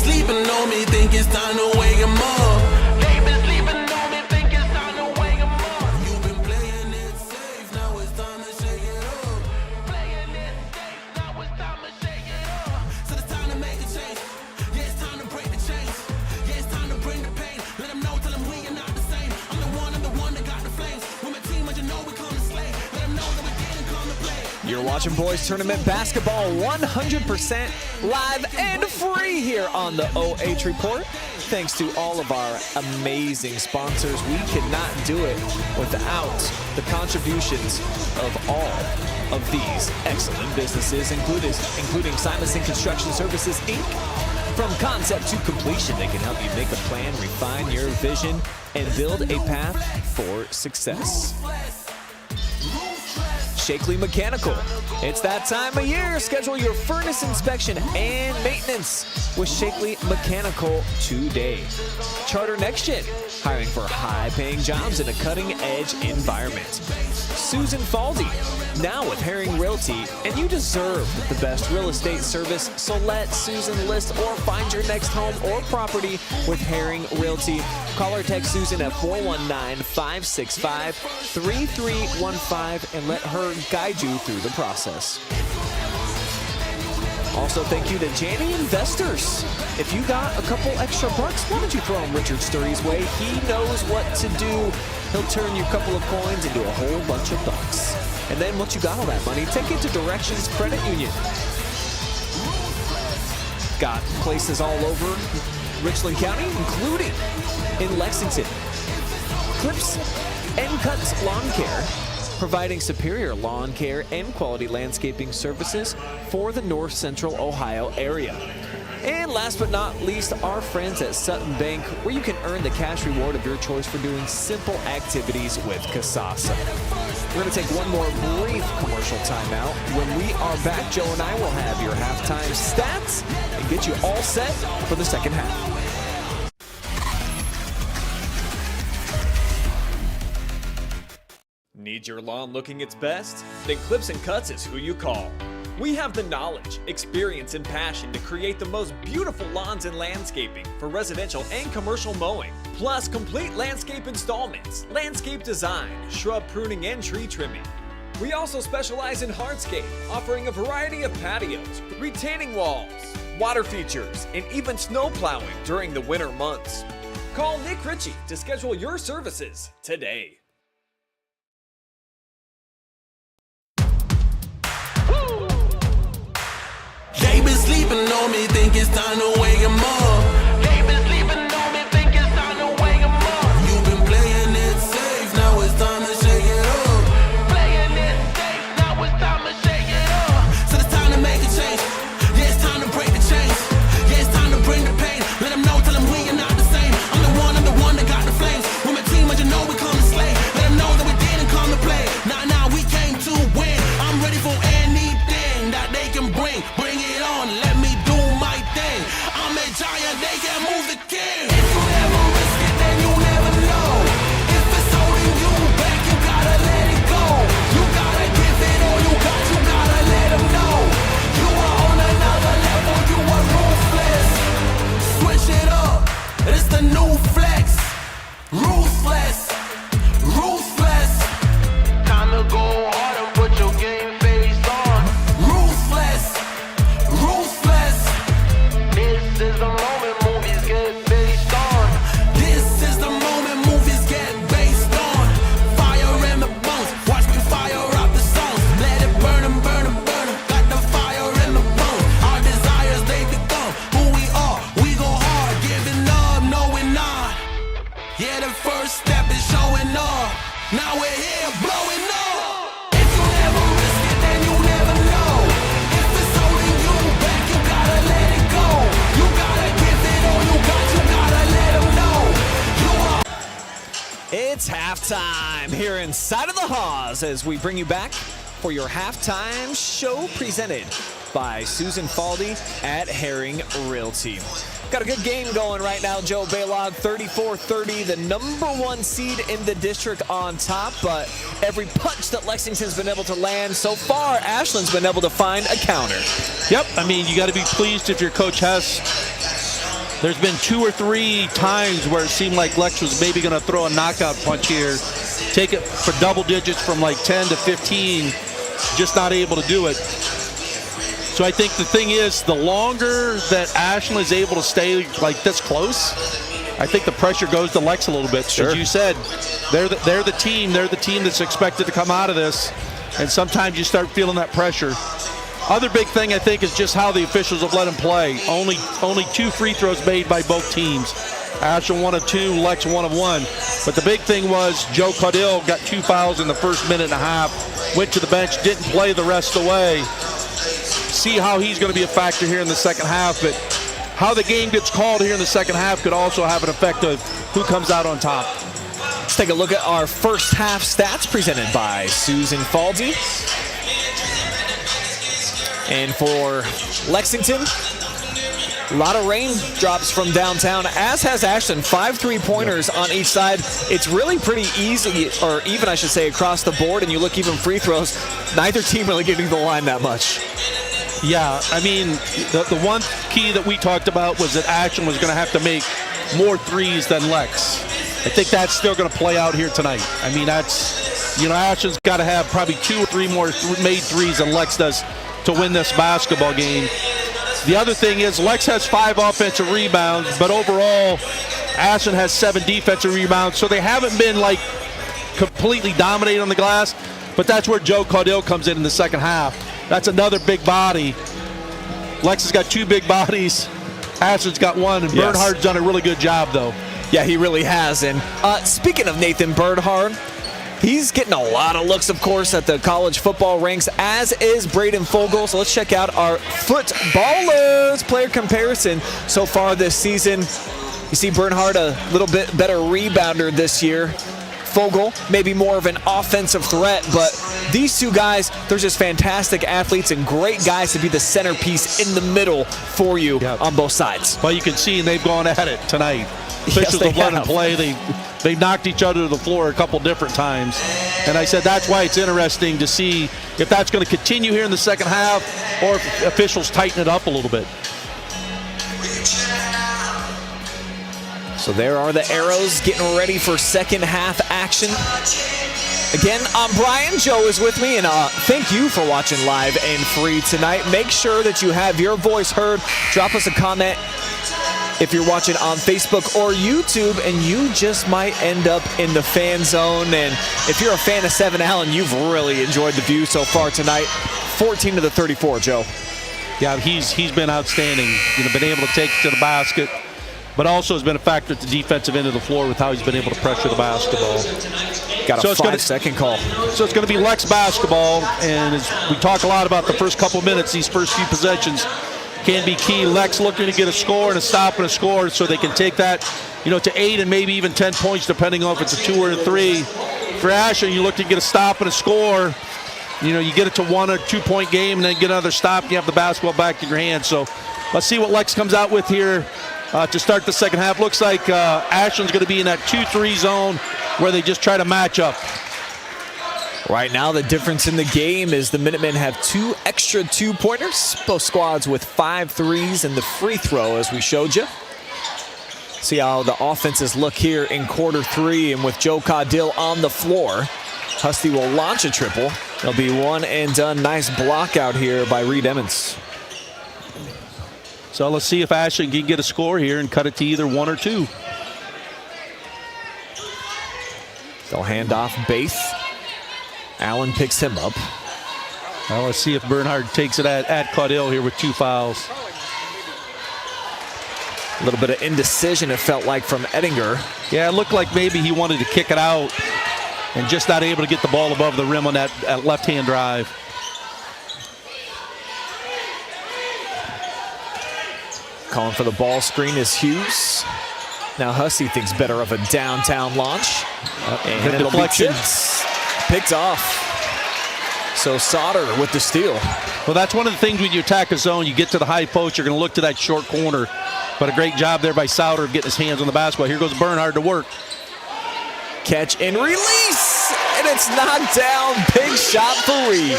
sleeping on me, think it's time to wake him up. Gabe been sleeping on me, think it's time to wake him up. You've been playing it safe, now it's time to shake it up. Playing it safe, now it's time to shake it up. So it's time to make a change. Yeah, it's time to break the chains. Yeah, it's time to bring the pain. Let them know, tell them we are not the same. I'm the one that got the flames. With my team, you know we come to slay. Let them know that we didn't come to play. You're watching Boys Tournament Basketball 100% live and free here on the OH Report. Thanks to all of our amazing sponsors. We could not do it without the contributions of all of these excellent businesses, including Simonson Construction Services, Inc. From concept to completion, they can help you make a plan, refine your vision, and build a path for success. Shakley Mechanical. It's that time of year. Schedule your furnace inspection and maintenance with Shakley Mechanical today. Charter NextGen, hiring for high-paying jobs in a cutting-edge environment. Susan.falde, now with Haring Realty, and you deserve the best real estate service, so let Susan list or find your next home or property with Haring Realty. Call or text Susan at 419-565-3315 and let her guide you through the process. Also, thank you to Janney Investors. If you got a couple extra bucks, why don't you throw them Richard Sturry's way? He knows what to do. He'll turn your couple of coins into a whole bunch of bucks. And then once you got all that money, take it to Directions Credit Union. Got places all over Richland County, including in Lexington. Clips and Cuts Lawn Care, providing superior lawn care and quality landscaping services for the North Central Ohio area. And last but not least, our friends at Sutton Bank, where you can earn the cash reward of your choice for doing simple activities with Kasasa. We're going to take one more brief commercial timeout. When we are back, Joe and I will have your halftime stats and get you all set for the second half. Need your lawn looking its best? Then Clips and Cuts is who you call. We have the knowledge, experience, and passion to create the most beautiful lawns and landscaping for residential and commercial mowing, plus complete landscape installments, landscape design, shrub pruning, and tree trimming. We also specialize in hardscape, offering a variety of patios, retaining walls, water features, and even snow plowing during the winter months. Call Nick Ritchey to schedule your services today. Gabe been sleeping on me, think it's time to wake him up. Gabe been sleeping on me, think it's time to wake him up. You've been playing it safe, now it's time to shake it up. Playing it safe, now it's time to shake it up. So it's time to make a change. Yeah, it's time to break the chains. Yeah, it's time to bring the pain. Let them know, tell them we are not the same. I'm the one that got the flames. With my team, you know we come to slay. Let them know that we didn't come to play. Nah, we came to win. I'm ready for anything that they can bring. Bring it on, let me do my thing. I'm a giant, they can move the king. If you never risk it, then you never know. If it's holding you back, you gotta let it go. You gotta give it all you gotta let them know. You are on another level, you are ruthless. Switch it up, it's the new flex. Ruthless, ruthless. Time to go hard and put your game face on. Ruthless, ruthless. This is the moment movies get based on. This is the moment movies get based on. Fire in the bones, watch me fire up the songs. Let it burn 'em, burn 'em, burn 'em. Got the fire in the bones. Our desires, they become who we are. We go hard, giving up, no we're not. Yeah, the first step is showing up. Now we're here blowing up. If you never risk it, then you never know. If it's holding you back, you gotta let it go. You gotta give it all you gotta let them know. You are. It's halftime here inside of the Haas as we bring you back for your halftime show presented by Susan.falde at Haring Realty. Got a good game going right now, Joe. Balogh 34-30, the #1 seed in the district on top, but every punch that Lexington's been able to land so far, Ashland's been able to find a counter. Yep, I mean, you got to be pleased if your coach has There's been 2 or 3 times where it seemed like Lex was maybe going to throw a knockout punch here, take it for double digits from like 10 to 15, just not able to do it. So I think the thing is, the longer that Ashland is able to stay like this close, I think the pressure goes to Lex a little bit. Sure. As you said, they're the team that's expected to come out of this, and sometimes you start feeling that pressure. Other big thing I think is just how the officials have let him play. Only 2 free throws made by both teams. Ashland 1 of 2, Lex 1 of 1. But the big thing was Joe Caudill got 2 fouls in the first minute and a half, went to the bench, didn't play the rest of the way. See how he's going to be a factor here in the second half, but how the game gets called here in the second half could also have an effect of who comes out on top. Let's take a look at our first half stats presented by Susan.falde. And for Lexington, a lot of raindrops from downtown, as has Ashland. 5 3-pointers on each side. It's really pretty easy, or even I should say, across the board. And you look even free throws, neither team really getting to the line that much. Yeah, I mean, the one key that we talked about was that Ashland was going to have to make more threes than Lex. I think that's still going to play out here tonight. I mean, that's, Ashland's got to have probably 2 or 3 more made threes than Lex does to win this basketball game. The other thing is Lex has 5 offensive rebounds, but overall Ashland has 7 defensive rebounds, so they haven't been like completely dominating on the glass, but that's where Joe Caudill comes in the second half. That's another big body. Lex has got 2 big bodies. Ashland's got 1, and Yes. Bernhard's done a really good job, though. Yeah, he really has. And speaking of Nathan Bernhard, he's getting a lot of looks, of course, at the college football ranks, as is Braden Fogel. So let's check out our footballers player comparison so far this season. You see Bernhard a little bit better rebounder this year. Fogel, maybe more of an offensive threat, but these 2 guys, they're just fantastic athletes and great guys to be the centerpiece in the middle for you on both sides. Well, you can see they've gone at it tonight. Officials Yes, have let them play. They knocked each other to the floor a couple different times. And I said that's why it's interesting to see if that's going to continue here in the second half or if officials tighten it up a little bit. So there are the arrows getting ready for second half action. Again, I'm Brian. Joe is with me, and thank you for watching live and free tonight. Make sure that you have your voice heard. Drop us a comment if you're watching on Facebook or YouTube, and you just might end up in the fan zone. And if you're a fan of 7 Allen, you've really enjoyed the view so far tonight. 14 to the 34, Joe. Yeah, he's been outstanding. Been able to take it to the basket, but also has been a factor at the defensive end of the floor with how he's been able to pressure the basketball. Got a 5-second call. So it's going to be Lex basketball, and as we talk a lot about the first couple minutes, these first few possessions can be key. Lex looking to get a score and a stop and a score so they can take that, to 8 and maybe even 10 points, depending on if it's a 2 or a 3. For Ashland, you look to get a stop and a score. You get it to 1 or 2 point game and then get another stop, and you have the basketball back in your hands. So let's see what Lex comes out with here to start the second half. Looks like Ashland's going to be in that 2-3 zone where they just try to match up. Right now, the difference in the game is the Minutemen have 2 extra 2-pointers. Both squads with 5 threes and the free throw, as we showed you. See how the offenses look here in quarter 3, and with Joe Caudill on the floor, Husty will launch a triple. It'll be 1 and done. Nice block out here by Reed Emmons. So let's see if Ashland can get a score here and cut it to either 1 or 2. They'll hand off Baith. Allen picks him up. Well, let's see if Bernhard takes it at Caudill here with 2 fouls. A little bit of indecision, it felt like, from Ettinger. Yeah, it looked like maybe he wanted to kick it out and just not able to get the ball above the rim on that left-hand drive. Calling for the ball screen is Hughes. Now Hussey thinks better of a downtown launch. And it'll be tipped. Picked off. So Sauter with the steal. Well, that's one of the things when you attack a zone, you get to the high post, you're going to look to that short corner. But a great job there by Sauter of getting his hands on the basketball. Here goes Bernhard to work. Catch and release. And it's knocked down. Big shot for Reed.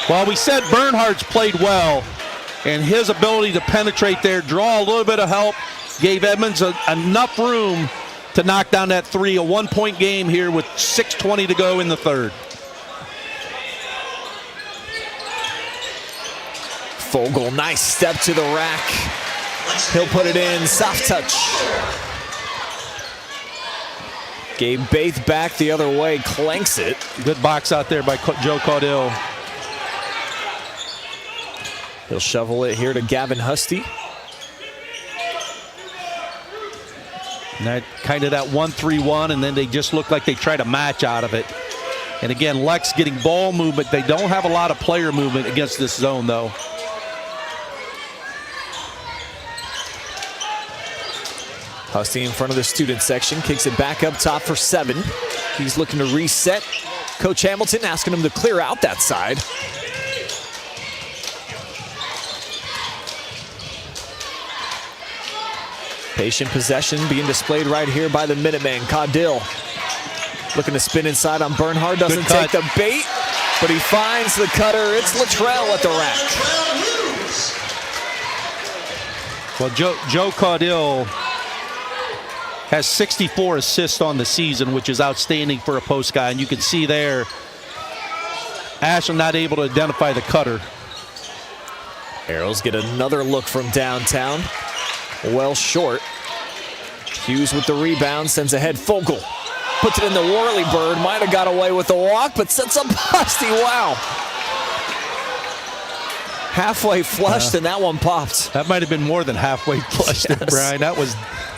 Well, we said Bernhard's played well. And his ability to penetrate there, draw a little bit of help, gave Edmonds enough room to knock down that three. A 1-point game here with 6:20 to go in the third. Fogel, nice step to the rack. He'll put it in, soft touch. Gabe Baith back the other way, clanks it. Good box out there by Joe Caudill. He'll shovel it here to Gavin Husty. And that kind of that 1-3-1, and then they just look like they try to match out of it. And again, Lex getting ball movement. They don't have a lot of player movement against this zone, though. Husty in front of the student section, kicks it back up top for 7. He's looking to reset. Coach Hamilton asking him to clear out that side. Patient possession being displayed right here by the Minutemen. Caudill looking to spin inside on Bernhard, doesn't take the bait, but he finds the cutter. It's Luttrell at the rack. Well, Joe Caudill has 64 assists on the season, which is outstanding for a post guy. And you can see there, Ashland not able to identify the cutter. Arrows get another look from downtown. Well short. Hughes with the rebound, sends ahead Fogel. Puts it in the whirly-bird, might have got away with the walk, but sets up Husty, wow. Halfway flushed and that one popped. That might have been more than halfway flushed, Yes. Brian. That was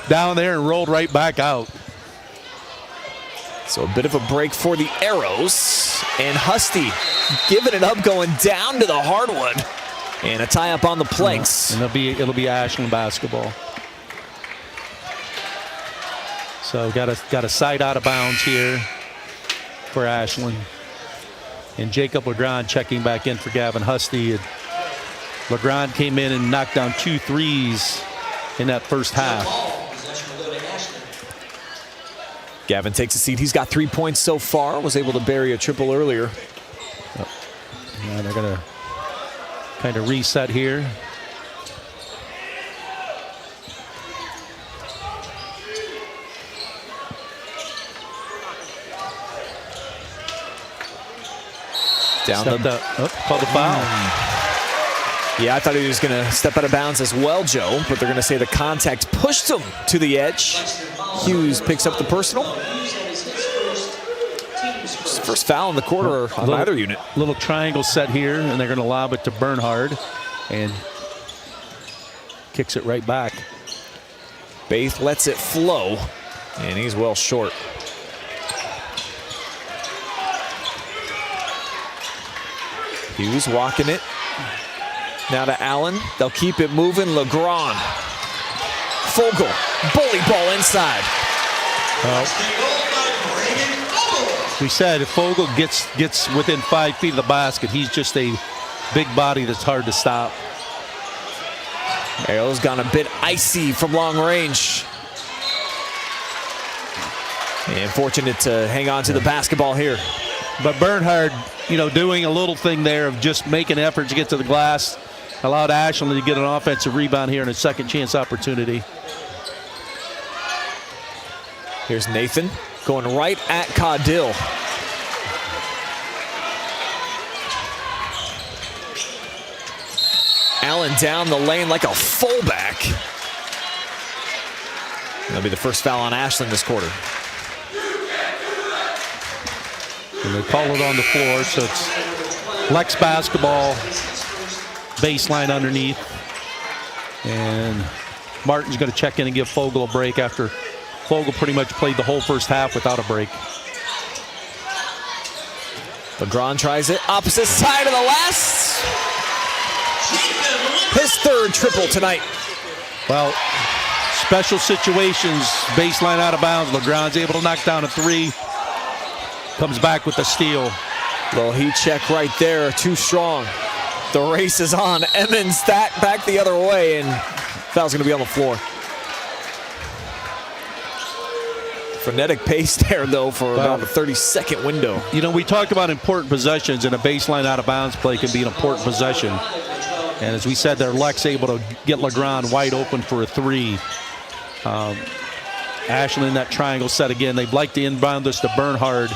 down there and rolled right back out. So a bit of a break for the Arrows. And Husty giving it up, going down to the hardwood. And a tie-up on the planks. And it'll be Ashland basketball. So got a side out of bounds here for Ashland. And Jacob Legrand checking back in for Gavin Husty. And Legrand came in and knocked down 2 threes in that first half. Gavin takes a seat. He's got 3 points so far. Was able to bury a triple earlier. Yeah, they're going to kind of reset here. Down called the foul. Yeah, I thought he was going to step out of bounds as well, Joe, but they're going to say the contact pushed him to the edge. Hughes picks up the personal. First foul in the quarter on either unit. Little triangle set here, and they're going to lob it to Bernhard, and kicks it right back. Baith lets it flow, and he's well short. Hughes walking it. Now to Allen. They'll keep it moving. Legrand. Fogel. Bully ball inside. We said if Fogel gets within 5 feet of the basket, he's just a big body that's hard to stop. Arrow's gone a bit icy from long range. And fortunate to hang on to the basketball here. But Bernhard, doing a little thing there of just making effort to get to the glass, allowed Ashland to get an offensive rebound here and a second chance opportunity. Here's Nathan going right at Caudill. Allen down the lane like a fullback. That'll be the first foul on Ashland this quarter. And they call it on the floor, so it's Lex basketball, baseline underneath. And Martin's going to check in and give Fogel a break after Fogel pretty much played the whole first half without a break. Legrand tries it, opposite side of the last. His third triple tonight. Well, special situations, baseline out of bounds. Legrand's able to knock down a 3. Comes back with the steal. Little heat check right there, too strong. The race is on. Emmons back the other way, and foul's going to be on the floor. Frenetic pace there, though, for about a 30-second window. We talked about important possessions, and a baseline out of bounds play can be an important possession. And as we said there, Lex able to get Legrand wide open for a three. Ashland in that triangle set again. They'd like to inbound this to Bernhard,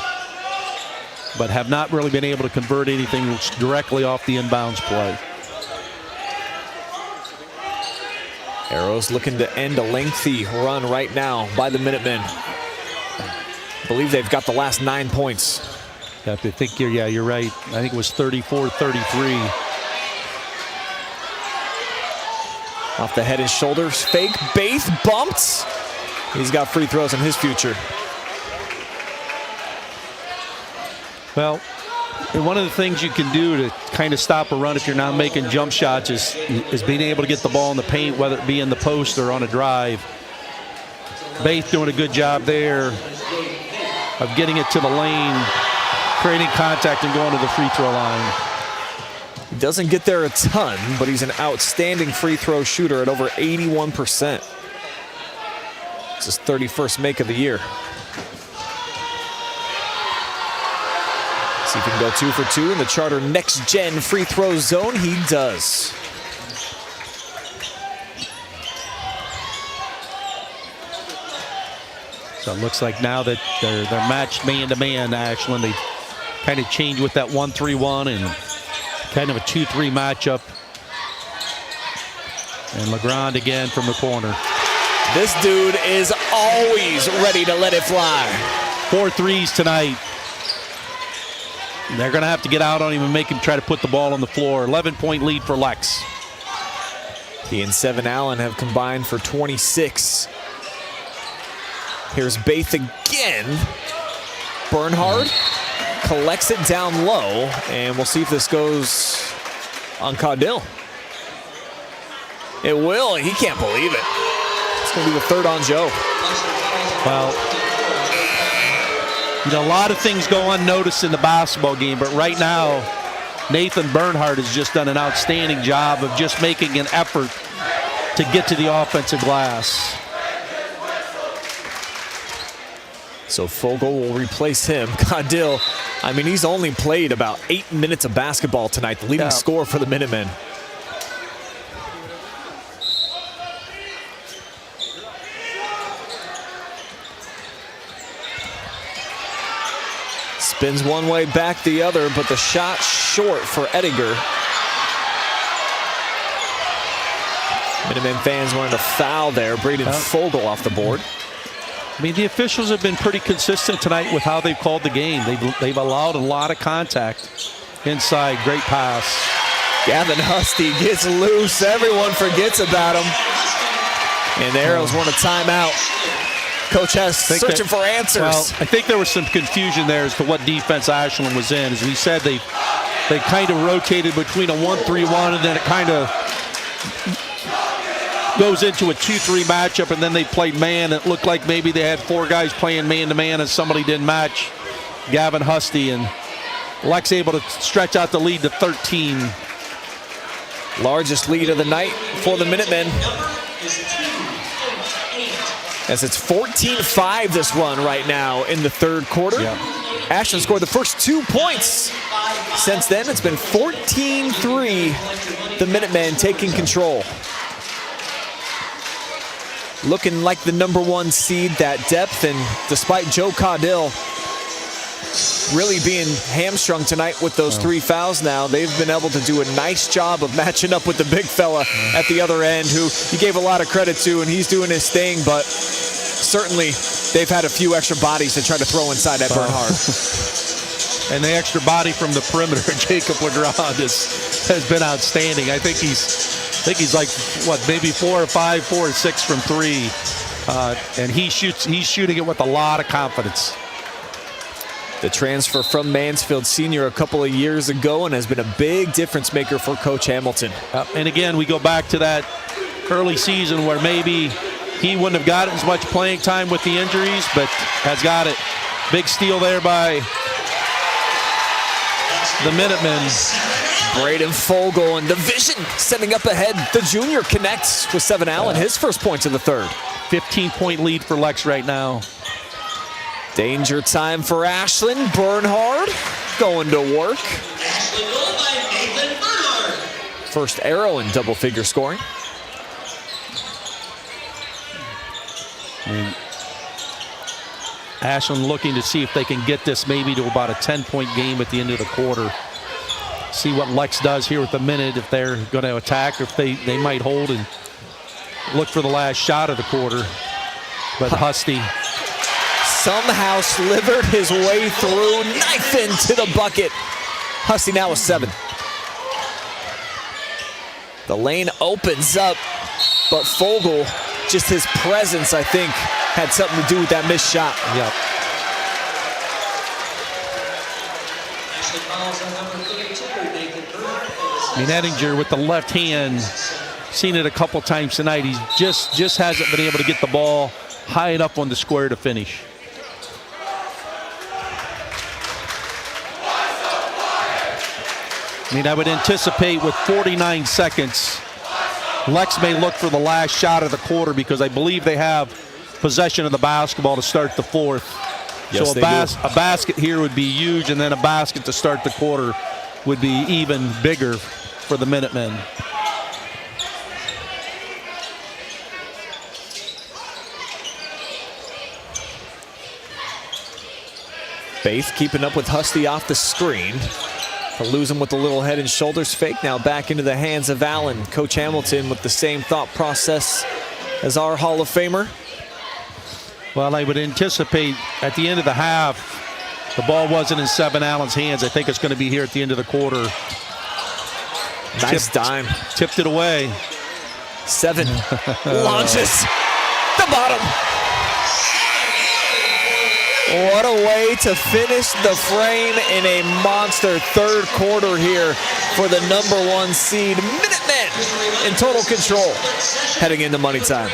but have not really been able to convert anything directly off the inbounds play. Arrows looking to end a lengthy run right now by the Minutemen. I believe they've got the last 9 points. Yeah, I think you're right. I think it was 34-33. Off the head and shoulders, fake. Baith bumped. He's got free throws in his future. Well, and one of the things you can do to kind of stop a run if you're not making jump shots is being able to get the ball in the paint, whether it be in the post or on a drive. Baith doing a good job there of getting it to the lane, creating contact and going to the free throw line. He doesn't get there a ton, but he's an outstanding free throw shooter at over 81%. It's his 31st make of the year. See if he can go 2 for 2 in the Charter Next Gen free throw zone. He does. So it looks like now that they're matched man-to-man, Ashland. They kind of changed with that 1-3-1 and kind of a 2-3 matchup. And Legrand again from the corner. This dude is always ready to let it fly. 4 threes tonight. They're going to have to get out on him and make him try to put the ball on the floor. 11-point lead for Lex. He and Seven Allen have combined for 26. Here's Baith again. Bernhard collects it down low, and we'll see if this goes on Caudill. It will. He can't believe it. It's going to be the third on Joe. Well, you know, a lot of things go unnoticed in the basketball game, but right now, Nathan Bernhard has just done an outstanding job of just making an effort to get to the offensive glass. So Fogel will replace him. Caudill, I mean, he's only played about 8 minutes of basketball tonight, the leading scorer for the Minutemen. Spins one way, back the other, but the shot short for Edinger. Minutemen fans wanted a foul there. Braden Fogel off the board. I mean, the officials have been pretty consistent tonight with how they've called the game. They've allowed a lot of contact inside. Great pass. Gavin Husty gets loose. Everyone forgets about him. And the Arrows want a timeout. Coach Hess searching for answers. Well, I think there was some confusion there as to what defense Ashland was in. As we said, they kind of rotated between a 1-3-1 and then it kind of goes into a 2-3 matchup, and then they played man. It looked like maybe they had 4 guys playing man-to-man and somebody didn't match Gavin Husty, and Lex able to stretch out the lead to 13. Largest lead of the night for the Minutemen. As it's 14-5 this run right now in the third quarter. Yep. Ashland scored the first 2 points. Since then, it's been 14-3. The Minutemen taking control. Looking like the #1 seed, that depth, and despite Joe Caudill really being hamstrung tonight with those 3 fouls now, they've been able to do a nice job of matching up with the big fella at the other end, who you gave a lot of credit to, and he's doing his thing, but certainly they've had a few extra bodies to try to throw inside that Bernhard. And the extra body from the perimeter, Jacob Legrand has been outstanding. I think he's like, what, maybe 4 or 5, 4 or 6 from 3. And he's shooting it with a lot of confidence. The transfer from Mansfield Senior a couple of years ago and has been a big difference maker for Coach Hamilton. And again, we go back to that early season where maybe he wouldn't have gotten as much playing time with the injuries, but has got it. Big steal there by the Minutemen. Braden Fogel and the vision setting up ahead. The junior connects with Seven Allen, his first points of the third. 15-point lead for Lex right now. Danger time for Ashland. Bernhard going to work. first arrow in double-figure scoring. And Ashland looking to see if they can get this maybe to about a 10-point game at the end of the quarter. See what Lex does here with a minute, if they're going to attack, or if they might hold and look for the last shot of the quarter. But Husty somehow slithered his way through, knife into the bucket. Husty now with 7. The lane opens up, but Fogel, just his presence, I think, had something to do with that missed shot. Yep. I mean, Ettinger with the left hand, seen it a couple times tonight. He just hasn't been able to get the ball high enough on the square to finish. I mean, I would anticipate with 49 seconds, Lex may look for the last shot of the quarter, because I believe they have possession of the basketball to start the fourth. Yes, so a basket here would be huge, and then a basket to start the quarter would be even bigger for the Minutemen. Baith keeping up with Husty off the screen. To lose him with the little head and shoulders fake. Now back into the hands of Allen. Coach Hamilton with the same thought process as our Hall of Famer. Well, I would anticipate at the end of the half, the ball wasn't in Seven Allen's hands. I think it's going to be here at the end of the quarter. Nice dime. Tipped it away. 7 launches the bottom. What a way to finish the frame in a monster third quarter here for the #1 seed. Minutemen in total control heading into money time.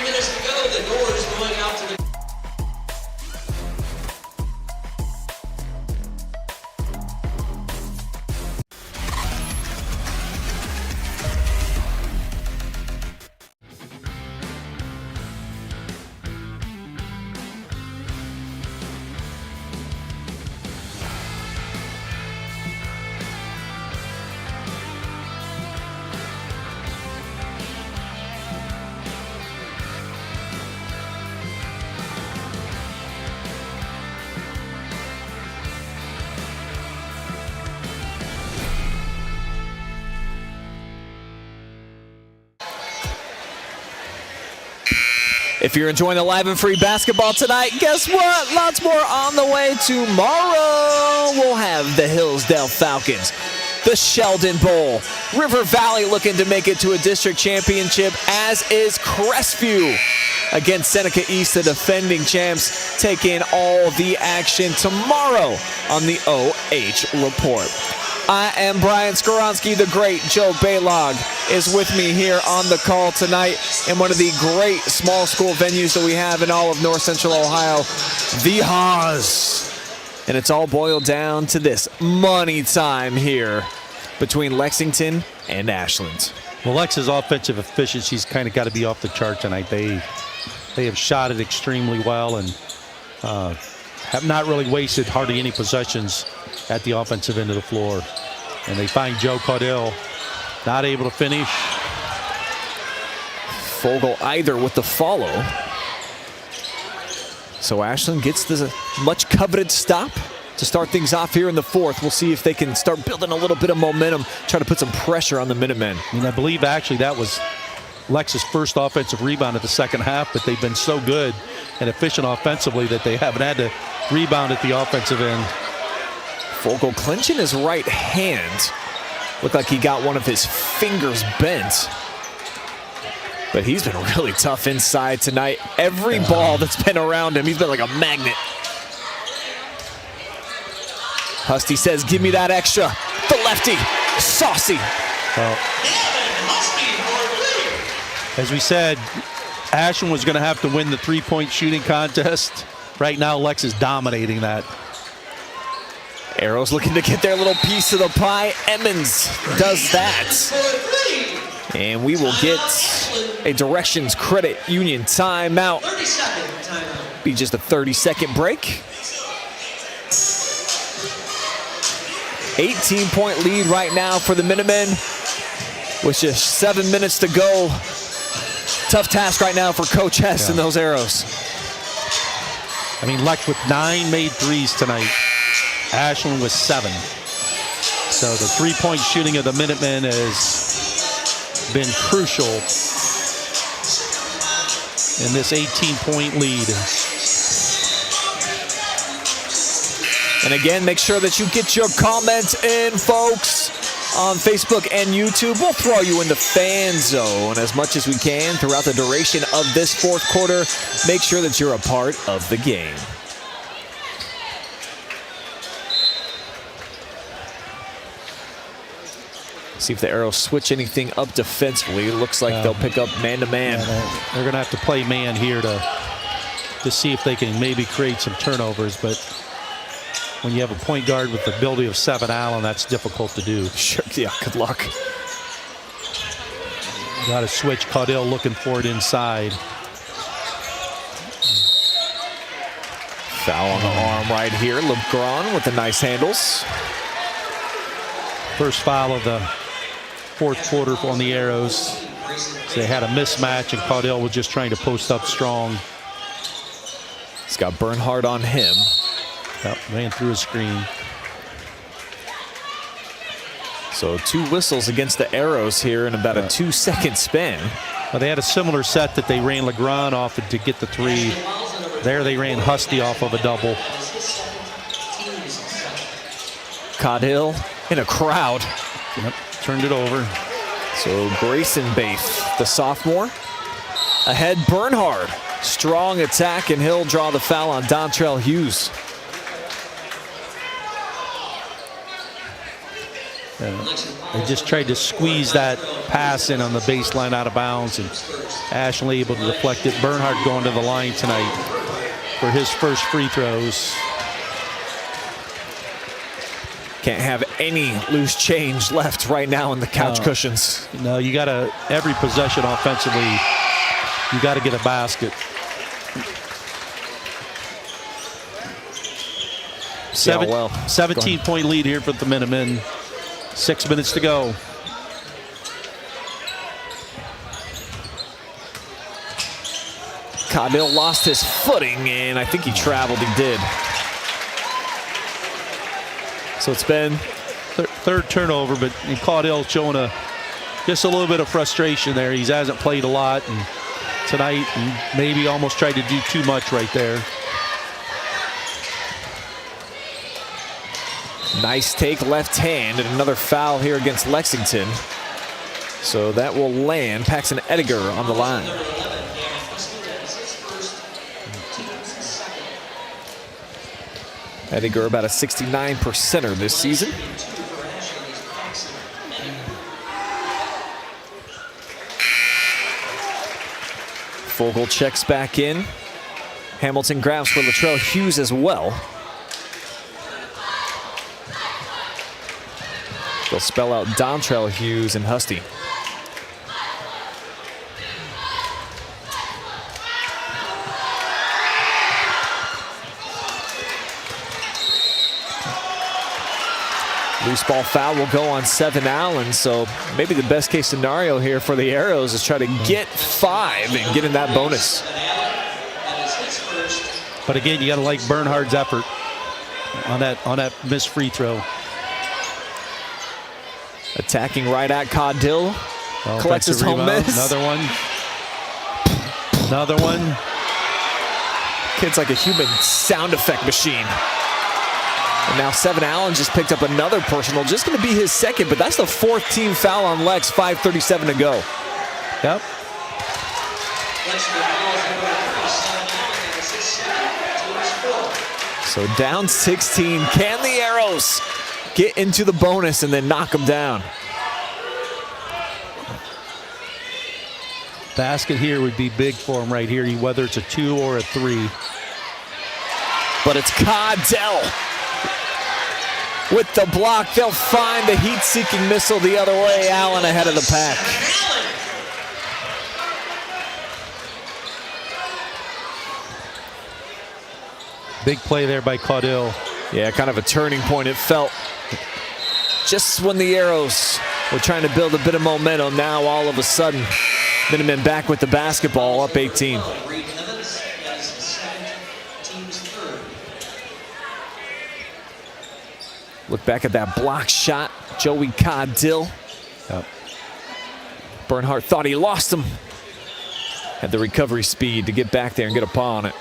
If you're enjoying the live and free basketball tonight, guess what? Lots more on the way tomorrow. We'll have the Hillsdale Falcons, the Sheldon Bowl, River Valley looking to make it to a district championship, as is Crestview against Seneca East, the defending champs, taking all the action tomorrow on the OH Report. I am Brian Skowronski. The great Joe Balogh is with me here on the call tonight in one of the great small school venues that we have in all of North Central Ohio, the Haas. And it's all boiled down to this money time here between Lexington and Ashland. Well, Lex's offensive efficiency's kind of got to be off the chart tonight. They have shot it extremely well and have not really wasted hardly any possessions at the offensive end of the floor. And they find Joe Caudill not able to finish. Fogel either with the follow. So Ashland gets the much coveted stop to start things off here in the fourth. We'll see if they can start building a little bit of momentum, try to put some pressure on the Minutemen. And I believe actually that was Lex's first offensive rebound of the second half, but they've been so good and efficient offensively that they haven't had to rebound at the offensive end. Fogel clenching his right hand. Looked like he got one of his fingers bent. But he's been really tough inside tonight. Every ball that's been around him, he's been like a magnet. Husty says, give me that extra. The lefty, saucy. Well, as we said, Ashland was going to have to win the three-point shooting contest. Right now, Lex is dominating that. Arrows looking to get their little piece of the pie. Emmons does that. And we will get a Directions Credit Union timeout. Be just a 30-second break. 18-point lead right now for the Minutemen. with just 7 minutes to go. Tough task right now for Coach Hess and those Arrows. I mean, Leck with 9 made threes tonight. Ashland with 7. So the three-point shooting of the Minutemen has been crucial in this 18-point lead. And again, make sure that you get your comments in, folks, on Facebook and YouTube. We'll throw you in the fan zone as much as we can throughout the duration of this fourth quarter. Make sure that you're a part of the game. See if the Arrows switch anything up defensively. It looks like they'll pick up man-to-man. They're going to have to play man here to see if they can maybe create some turnovers. But when you have a point guard with the ability of 7 Allen, that's difficult to do. Sure, yeah, good luck. Got to switch. Caudill looking for it inside. Foul on the arm right here. LeGrand with the nice handles. First foul of the fourth quarter on the Arrows. So they had a mismatch, and Caudill was just trying to post up strong. He's got Bernhard on him. Yep, ran through a screen. So 2 whistles against the Arrows here in about a 2-second span. Well, they had a similar set that they ran LeGrand off to get the 3. There they ran Husty off of a double. Caudill in a crowd. Yep, turned it over. So Grayson Baith, the sophomore. Ahead Bernhard. Strong attack, and he'll draw the foul on Dontrell Hughes. They just tried to squeeze that pass in on the baseline out of bounds, and Ashland able to deflect it. Bernhard going to the line tonight for his first free throws. Can't have any loose change left right now in the couch cushions. No, you got to, every possession offensively, you got to get a basket. 17-point lead here for the Minutemen. 6 minutes to go. Caudill lost his footing, and I think he traveled. He did. So it's been third turnover, but Caudill showing just a little bit of frustration there. He hasn't played a lot and tonight, and maybe almost tried to do too much right there. Nice take, left hand, and another foul here against Lexington. So that will land Paxton Ediger on the line. Ediger about a 69%er this season. Vogel checks back in. Hamilton grabs for Latrell Hughes as well. They'll spell out Dontrell Hughes and Husty. Loose ball foul will go on 7 Allen, so maybe the best case scenario here for the Arrows is try to get 5 and get in that bonus. But again, you got to like Bernhard's effort on that missed free throw. Attacking right at Caudill. Collects his home miss. Another one. Another one. Kid's like a human sound effect machine. And now 7 Allen just picked up another personal. Just going to be his second, but that's the 4th team foul on Lex. 5:37 to go. Yep. So down 16. Can the Arrows get into the bonus and then knock them down? Basket here would be big for him right here, whether it's a 2 or a 3. But it's Caudill with the block. They'll find the heat-seeking missile the other way. Allen ahead of the pack. Big play there by Caudill. Yeah, kind of a turning point. It felt just when the Arrows We're trying to build a bit of momentum now. All of a sudden, Minutemen back with the basketball, up 18. Look back at that block shot. Joey Caudill. Yep. Bernhardt thought he lost him. Had the recovery speed to get back there and get a paw on it.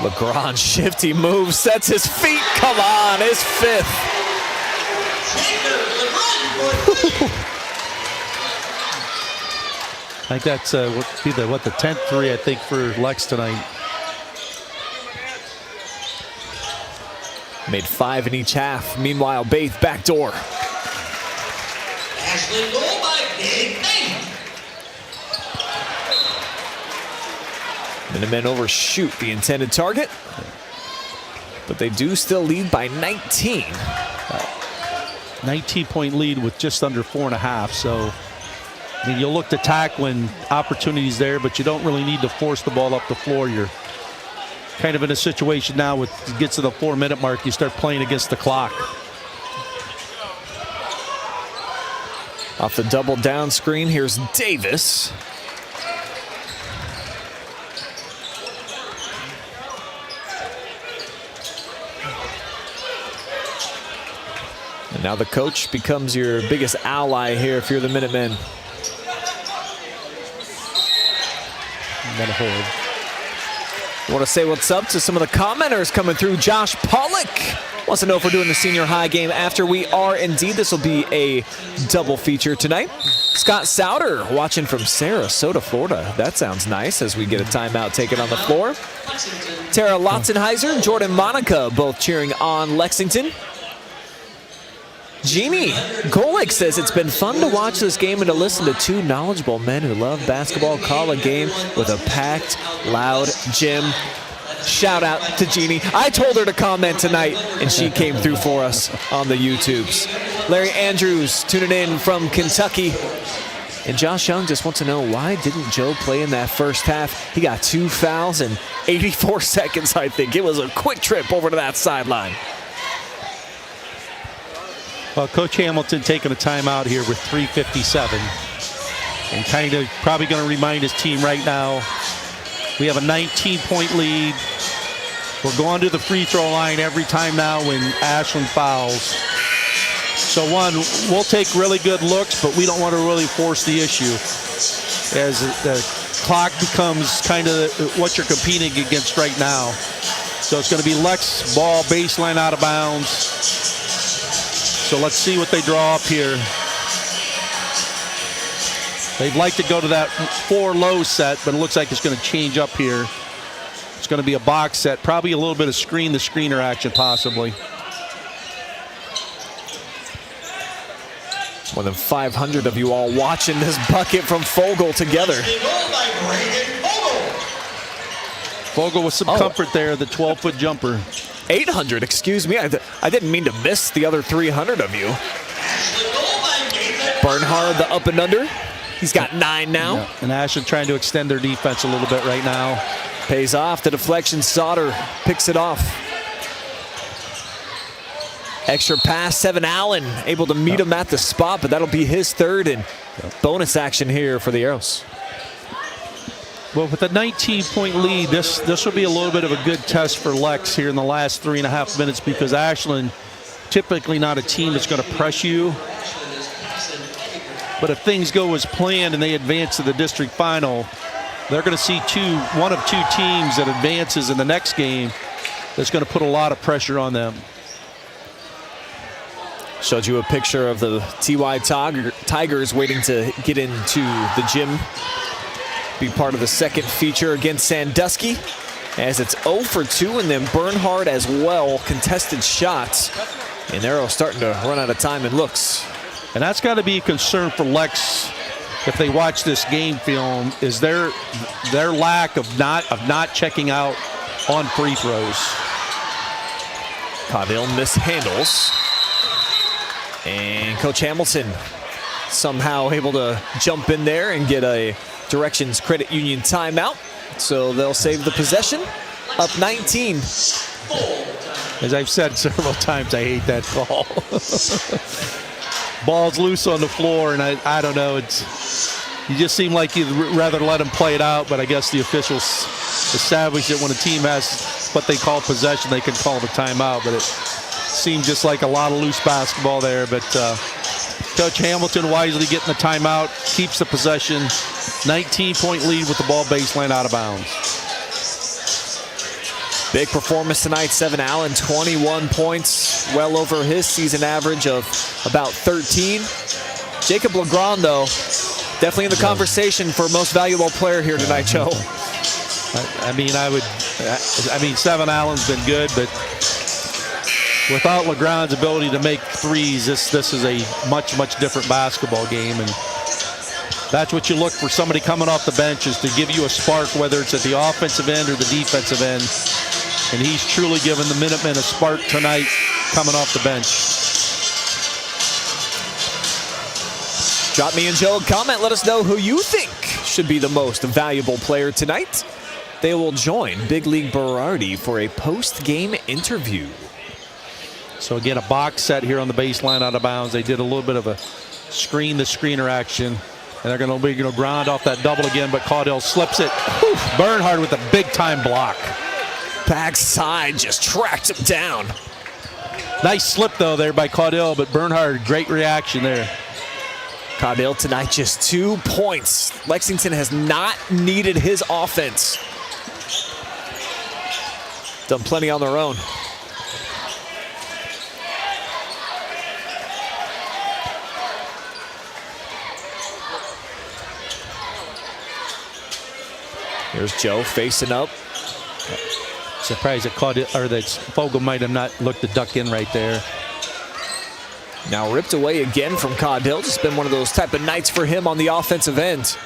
LeGrand shifty move, sets his feet. Come on, his fifth. I think that's the 10th three, I think, for Lex tonight. Made 5 in each half. Meanwhile, Baith backdoor. Ashland goal by Gabe Baith. Minutemen overshoot the intended target, but they do still lead by 19. 19-point lead with just under 4.5. So, I mean, you'll look to attack when opportunity's there, but you don't really need to force the ball up the floor. You're kind of in a situation now with it gets to the 4-minute mark, you start playing against the clock. Off the double down screen, here's Davis. And now the coach becomes your biggest ally here if you're the Minutemen. I want to say what's up to some of the commenters coming through. Josh Pollock wants to know if we're doing the senior high game after. We are indeed. This will be a double feature tonight. Scott Souter watching from Sarasota, Florida. That sounds nice as we get a timeout taken on the floor. Tara Lotzenheiser and Jordan Monica both cheering on Lexington. Jeannie Golick says it's been fun to watch this game and to listen to two knowledgeable men who love basketball call a game with a packed, loud gym. Shout out to Jeannie. I told her to comment tonight, and she came through for us on the YouTubes. Larry Andrews tuning in from Kentucky. And Josh Young just wants to know, why didn't Joe play in that first half? He got 2 fouls in 84 seconds, I think. It was a quick trip over to that sideline. Well, Coach Hamilton taking a timeout here with 3:57 and kind of probably going to remind his team right now, we have a 19-point lead. We're going to the free throw line every time now when Ashland fouls. So one, we'll take really good looks, but we don't want to really force the issue as the clock becomes kind of what you're competing against right now. So it's going to be Lex ball baseline out of bounds. So let's see what they draw up here. They'd like to go to that 4-low set, but it looks like it's going to change up here. It's going to be a box set, probably a little bit of screen-to-screener action possibly. More than 500 of you all watching this bucket from Fogel together. Fogel with some comfort there, the 12-foot jumper. 800, excuse me. I didn't mean to miss the other 300 of you. Bernhard, the up and under. He's got 9 now. Yeah. And Ashland trying to extend their defense a little bit right now. Pays off. The deflection, Sauter picks it off. Extra pass, Seven Allen able to meet him at the spot, but that'll be his third, and bonus action here for the Arrows. Well, with a 19-point lead, this will be a little bit of a good test for Lex here in the last 3.5 minutes, because Ashland, typically not a team that's going to press you. But if things go as planned and they advance to the district final, they're going to see one of two teams that advances in the next game that's going to put a lot of pressure on them. Showed you a picture of the TY Tigers waiting to get into the gym. Be part of the second feature against Sandusky, as it's 0 for 2, and then Bernhard as well. Contested shots, and Arrow starting to run out of time and looks. And that's got to be a concern for Lex if they watch this game film, is their lack of not checking out on free throws. Caudill mishandles, and Coach Hamilton somehow able to jump in there and get a Directions Credit Union timeout. So they'll save the possession. Up 19. As I've said several times, I hate that call. Ball's loose on the floor, and I don't know. You just seem like you'd rather let him play it out, but I guess the officials establish that when a team has what they call possession, they can call it a timeout, but it seemed just like a lot of loose basketball there. But Coach Hamilton wisely getting the timeout, keeps the possession. 19-point lead with the ball baseline out of bounds. Big performance tonight. Seven Allen, 21 points, well over his season average of about 13. Jacob Legrand, though, definitely in the conversation for most valuable player here tonight, Joe. I mean, Seven Allen's been good, but without Legrand's ability to make threes, this is a much, much different basketball game. And that's what you look for, somebody coming off the bench, is to give you a spark, whether it's at the offensive end or the defensive end. And he's truly given the Minutemen a spark tonight coming off the bench. Drop me and Joe a comment. Let us know who you think should be the most valuable player tonight. They will join Big League Berardi for a post-game interview. So again, a box set here on the baseline out of bounds. They did a little bit of a screen-to-screener action. And they're going to ground off that double again, but Caudell slips it. Whew, Bernhard with a big-time block. Backside just tracked him down. Nice slip, though, there by Caudell, but Bernhard, great reaction there. Caudell tonight just 2 points. Lexington has not needed his offense. Done plenty on their own. Here's Joe facing up. Surprised that Fogel might have not looked to duck in right there. Now ripped away again from Caudell. Just been one of those type of nights for him on the offensive end.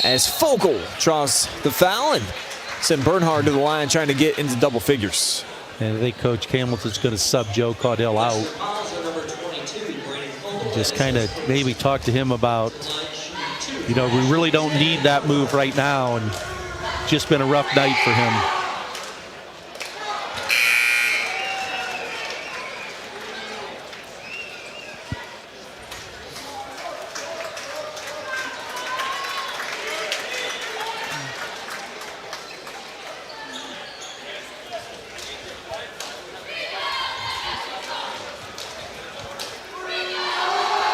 As Fogel draws the foul and send Bernhard to the line trying to get into double figures. And I think Coach Hamilton's going to sub Joe Caudell out. Just kind of maybe talk to him about, we really don't need that move right now. And just been a rough night for him.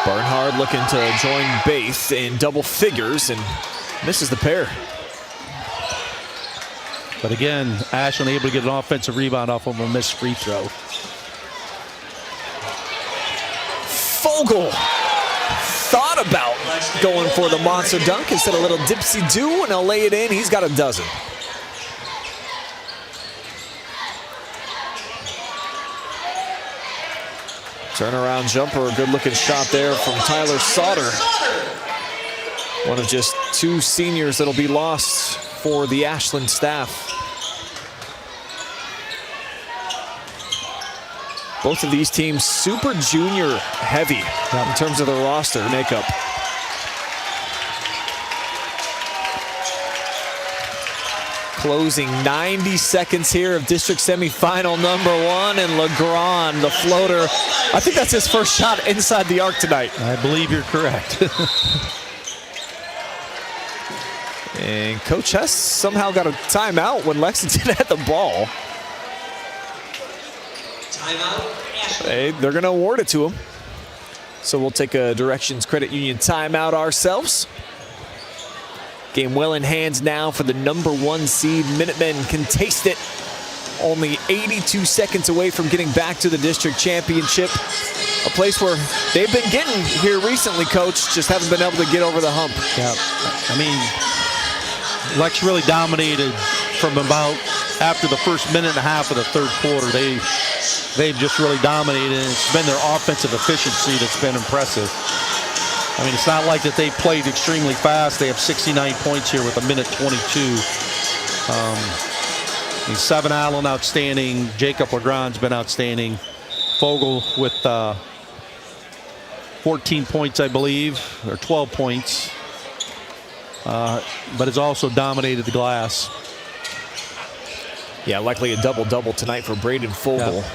Bernhard looking to join Baith in double figures and misses the pair. But again, Ashland able to get an offensive rebound off of a missed free throw. Fogel thought about going for the monster dunk instead of a little dipsy-do, and he'll lay it in. He's got a dozen. Turnaround jumper, a good-looking shot there from Tyler Sauter. One of just 2 seniors that'll be lost for the Ashland staff. Both of these teams super junior heavy in terms of their roster makeup. Closing 90 seconds here of district semifinal #1, and Legrand, the floater. I think that's his first shot inside the arc tonight. I believe you're correct. And Coach Hess somehow got a timeout when Lexington had the ball. Hey, they're going to award it to him. So we'll take a Directions Credit Union timeout ourselves. Game well in hands now for the #1 seed. Minutemen can taste it. Only 82 seconds away from getting back to the district championship. A place where they've been getting here recently, Coach, just haven't been able to get over the hump. Yeah, I mean, Lex really dominated from about after the first minute and a half of the third quarter. They've just really dominated, and it's been their offensive efficiency that's been impressive. I mean, it's not like that they played extremely fast. They have 69 points here with 1:22. Seven Allen outstanding. Jacob Legrand's been outstanding. Fogel with 14 points, I believe, or 12 points. but has also dominated the glass. Yeah, likely a double-double tonight for Braden Fogle. Yeah.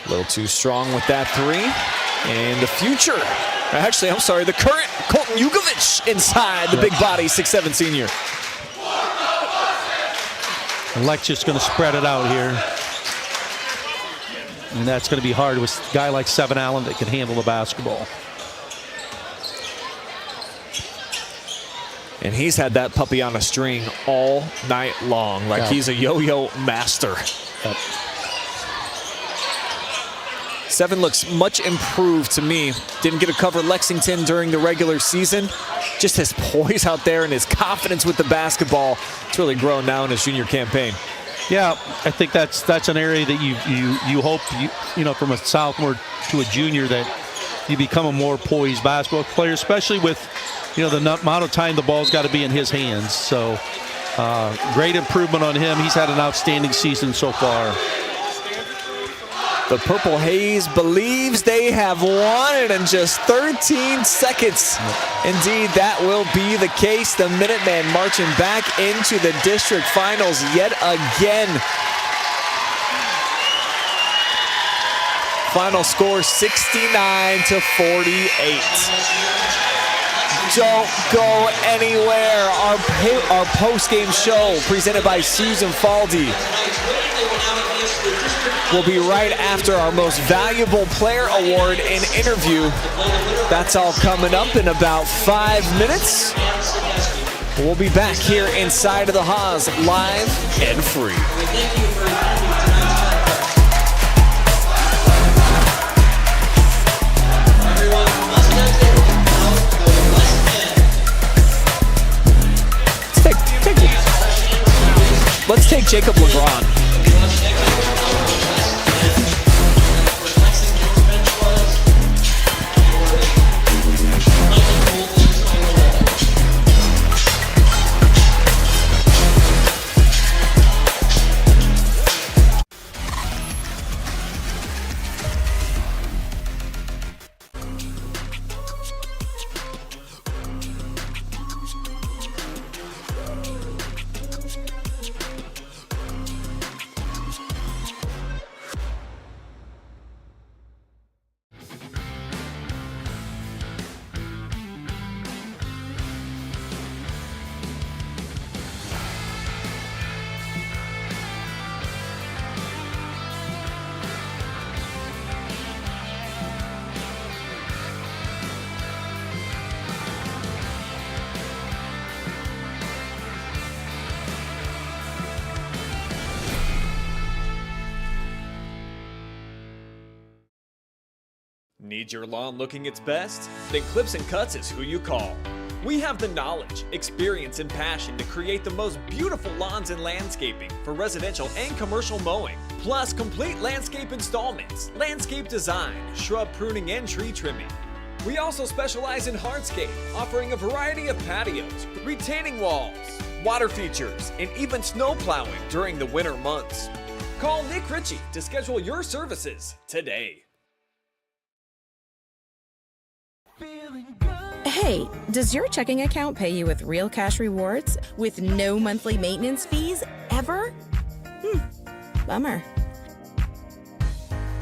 A little too strong with that three. And the future, actually, I'm sorry, the current Colton Jugovic inside the big body, 6'7" senior. And Lex just going to spread it out here. And that's going to be hard with a guy like Seven Allen that can handle the basketball. And he's had that puppy on a string all night long, like he's a yo-yo master. Yep. Seven looks much improved to me. Didn't get to cover Lexington during the regular season. Just his poise out there and his confidence with the basketball. It's really grown now in his junior campaign. Yeah, I think that's an area that you hope you know, from a sophomore to a junior, that you become a more poised basketball player, especially with, you know, the amount of time the ball's got to be in his hands. So great improvement on him. He's had an outstanding season so far. The Purple Haze believes they have won it in just 13 seconds. Indeed, that will be the case. The Minutemen marching back into the district finals yet again. Final score 69-48. Don't go anywhere. Our post-game show presented by Susan.falde will be right after our Most Valuable Player Award and interview. That's all coming up in about 5 minutes. We'll be back here inside of the Haas, live and free. Let's take Jacob LeBron. Need your lawn looking its best? Then Clips and Cuts is who you call. We have the knowledge, experience, and passion to create the most beautiful lawns and landscaping for residential and commercial mowing, plus complete landscape installments, landscape design, shrub pruning, and tree trimming. We also specialize in hardscape, offering a variety of patios, retaining walls, water features, and even snow plowing during the winter months. Call Nick Ritchey to schedule your services today. Hey, does your checking account pay you with real cash rewards with no monthly maintenance fees ever? Bummer.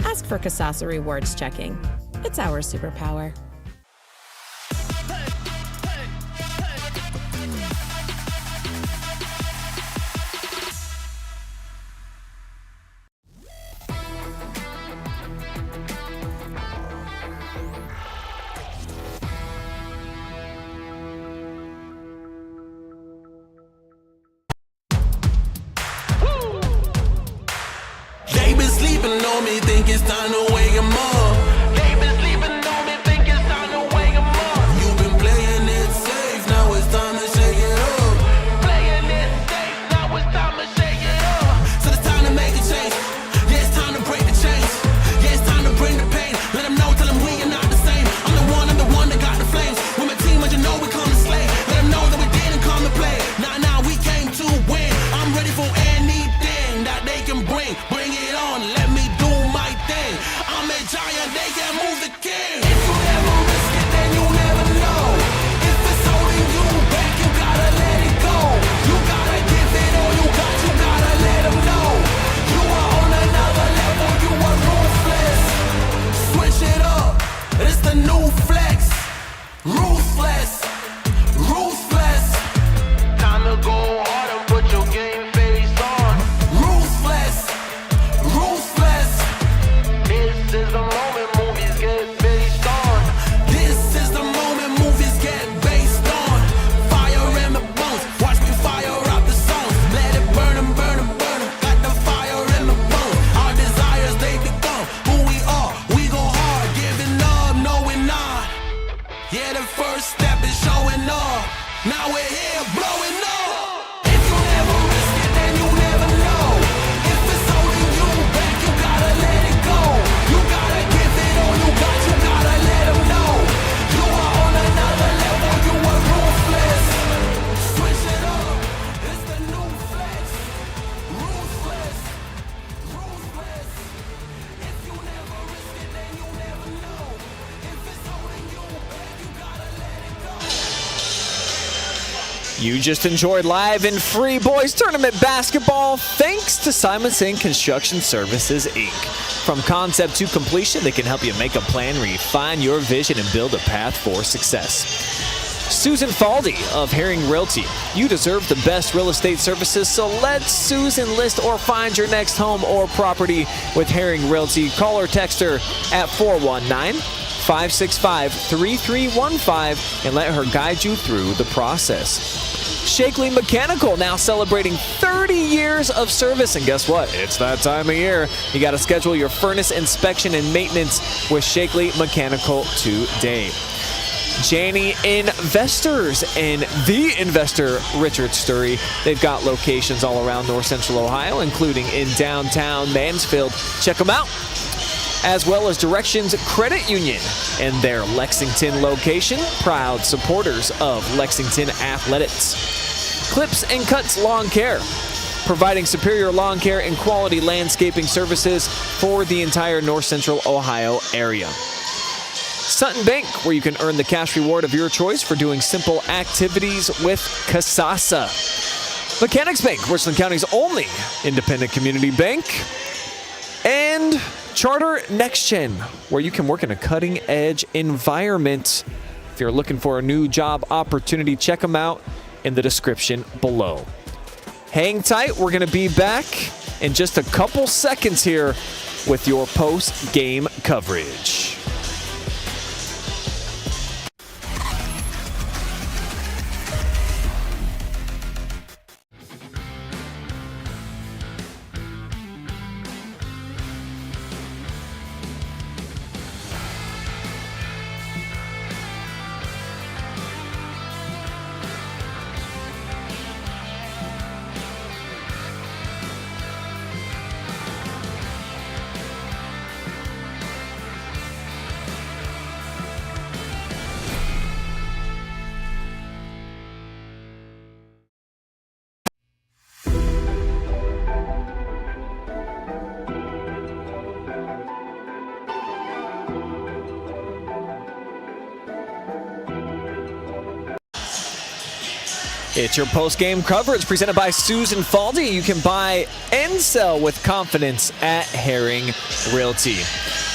Ask for Kasasa Rewards Checking. It's our superpower. They been sleeping on me, think it's time to wake 'em up. They been sleeping on me, think it's time to wake 'em up. You've been playing it safe, now it's time to shake it up. Playing it safe, now it's time to shake it up. So it's time to make a change. Yeah, it's time to break the chains. Yeah, it's time to bring the pain. Let them know, tell them we are not the same. I'm the one that got the flames. With my team, as you know, we come to slay. Let them know that we didn't come to play. Nah, we came to win. I'm ready for anything that they can bring. Bring it on, let me do my thing. I'm a giant, they You just enjoyed live and free boys tournament basketball thanks to Simonson Construction Services, Inc. From concept to completion, they can help you make a plan, refine your vision, and build a path for success. Susan.falde of Haring Realty. You deserve the best real estate services, so let Susan list or find your next home or property with Haring Realty. Call or text her at 419-565-3315 and let her guide you through the process. Shakley Mechanical, now celebrating 30 years of service, and guess what? It's that time of year. You got to schedule your furnace inspection and maintenance with Shakley Mechanical today. Janney Investors and the investor, Richard Sturry. They've got locations all around North Central Ohio, including in downtown Mansfield. Check them out. As well as Directions Credit Union and their Lexington location, proud supporters of Lexington Athletics. Clips and Cuts Lawn Care, providing superior lawn care and quality landscaping services for the entire North Central Ohio area. Sutton Bank, where you can earn the cash reward of your choice for doing simple activities with Kasasa. Mechanics Bank, Richland County's only independent community bank. And Charter NextGen, where you can work in a cutting-edge environment. If you're looking for a new job opportunity, check them out in the description below. Hang tight. We're going to be back in just a couple seconds here with your post-game coverage. It's your post-game coverage presented by Susan.falde. You can buy and sell with confidence at Haring Realty.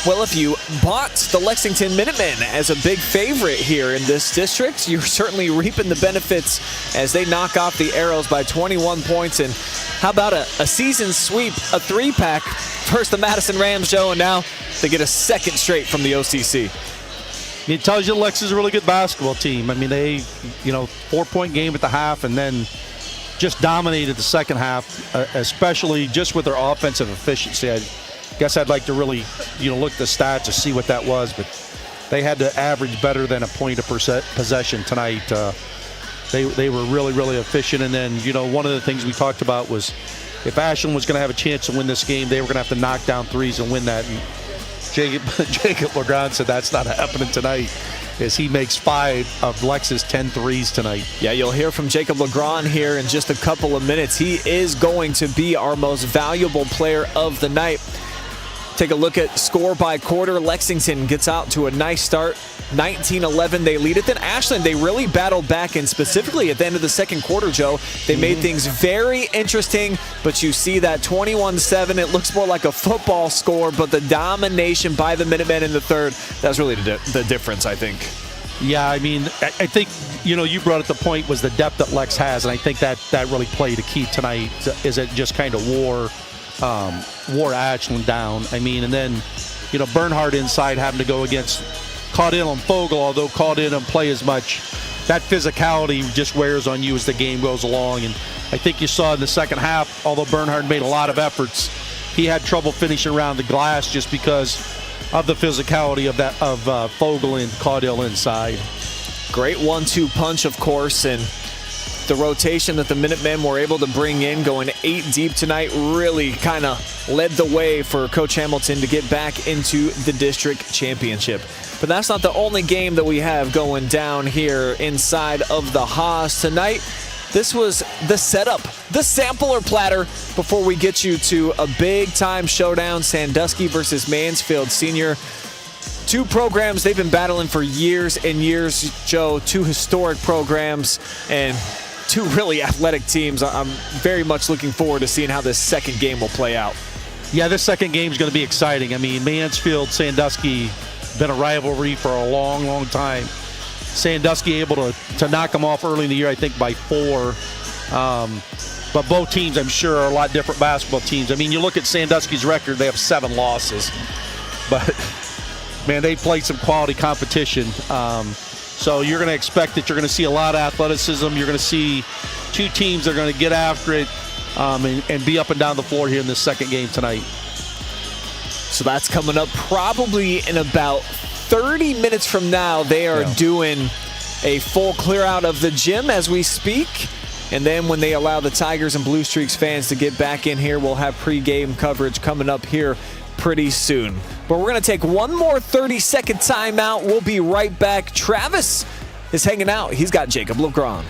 Well, if you bought the Lexington Minutemen as a big favorite here in this district, you're certainly reaping the benefits as they knock off the Arrows by 21 points. And how about a season sweep, a three-pack? First the Madison Rams, Joe, and now they get a second straight from the OCC. It tells you Lex is a really good basketball team. I mean, they, 4-point game at the half and then just dominated the second half, especially just with their offensive efficiency. I guess I'd like to really, look at the stats to see what that was, but they had to average better than a point of possession tonight. They were really, really efficient. And then, one of the things we talked about was if Ashland was going to have a chance to win this game, they were going to have to knock down threes and win that. And Jacob Legrand said that's not happening tonight as he makes 5 of Lex's 10 threes tonight. Yeah, you'll hear from Jacob Legrand here in just a couple of minutes. He is going to be our most valuable player of the night. Take a look at score by quarter. Lexington gets out to a nice start. 19-11, they lead it. Then Ashland, they really battled back, and specifically at the end of the second quarter, Joe, they made things very interesting, but you see that 21-7, it looks more like a football score, but the domination by the Minutemen in the third, that's really the difference, I think. Yeah, I mean, I think, you brought up the point was the depth that Lex has, and I think that really played a key tonight, is it just kind of wore Ashland down. I mean, and then, Bernhardt inside having to go against caught in on Fogel, although caught in and play as much. That physicality just wears on you as the game goes along. And I think you saw in the second half, although Bernhardt made a lot of efforts, he had trouble finishing around the glass just because of the physicality of Fogel and Caudill inside. Great 1-2 punch, of course, and the rotation that the Minutemen were able to bring in, going 8 deep tonight, really kind of led the way for Coach Hamilton to get back into the district championship. But that's not the only game that we have going down here inside of the Haas tonight. This was the setup, the sampler platter before we get you to a big-time showdown, Sandusky versus Mansfield Senior. Two programs they've been battling for years and years, Joe. Two historic programs and two really athletic teams. I'm very much looking forward to seeing how this second game will play out. Yeah, this second game is going to be exciting. I mean, Mansfield, Sandusky, been a rivalry for a long, long time. Sandusky able to knock them off early in the year, I think, by 4. But both teams, I'm sure, are a lot different basketball teams. I mean, you look at Sandusky's record, they have 7 losses. But, man, they played some quality competition. So you're going to expect that you're going to see a lot of athleticism. You're going to see two teams that are going to get after it and be up and down the floor here in this second game tonight. So that's coming up probably in about 30 minutes from now. They are doing a full clear out of the gym as we speak. And then when they allow the Tigers and Blue Streaks fans to get back in here, we'll have pregame coverage coming up here pretty soon. But we're going to take one more 30-second timeout. We'll be right back. Travis is hanging out. He's got Jacob LeGrand.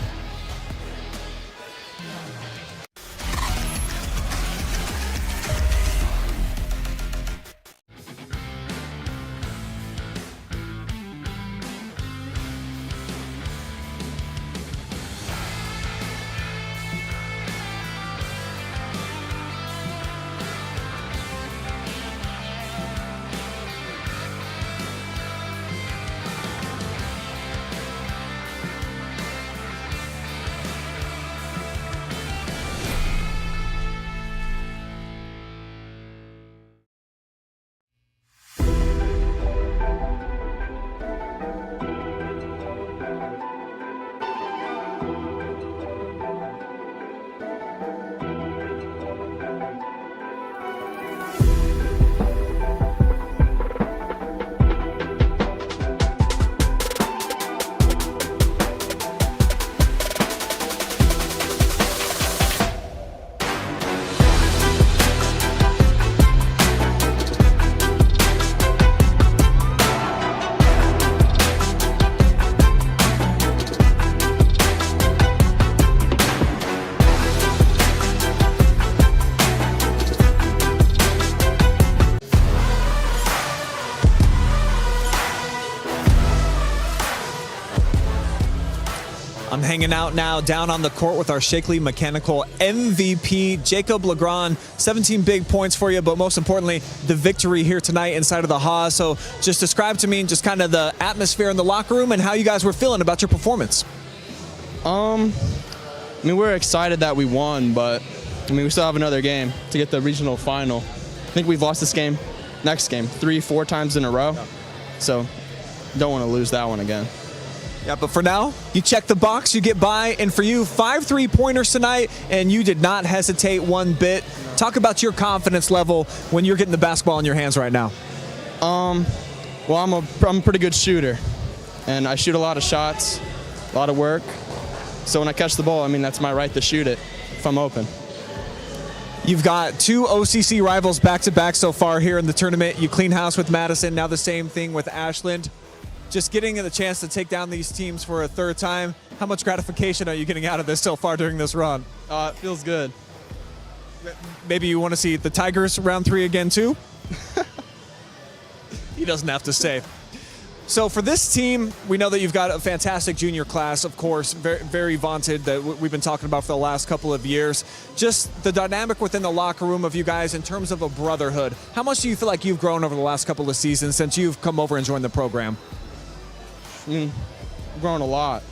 I'm hanging out now down on the court with our Shakley Mechanical MVP, Jacob LeGrand. 17 big points for you, but most importantly, the victory here tonight inside of the Haas. So just describe to me just kind of the atmosphere in the locker room and how you guys were feeling about your performance. I mean, we're excited that we won, but I mean, we still have another game to get the regional final. I think we've lost this game, next game, 3-4 times in a row. So don't want to lose that one again. Yeah, but for now, you check the box, you get by, and for you, 5 3-pointers tonight, and you did not hesitate one bit. Talk about your confidence level when you're getting the basketball in your hands right now. Well, I'm a pretty good shooter, and I shoot a lot of shots, a lot of work. So when I catch the ball, I mean, that's my right to shoot it if I'm open. You've got 2 OCC rivals back-to-back so far here in the tournament. You clean house with Madison, now the same thing with Ashland. Just getting the chance to take down these teams for a third time, how much gratification are you getting out of this so far during this run? It feels good. Maybe you want to see the Tigers round 3 again too? He doesn't have to say. So for this team, we know that you've got a fantastic junior class, of course, very, very vaunted that we've been talking about for the last couple of years. Just the dynamic within the locker room of you guys in terms of a brotherhood. How much do you feel like you've grown over the last couple of seasons since you've come over and joined the program? I've grown a lot.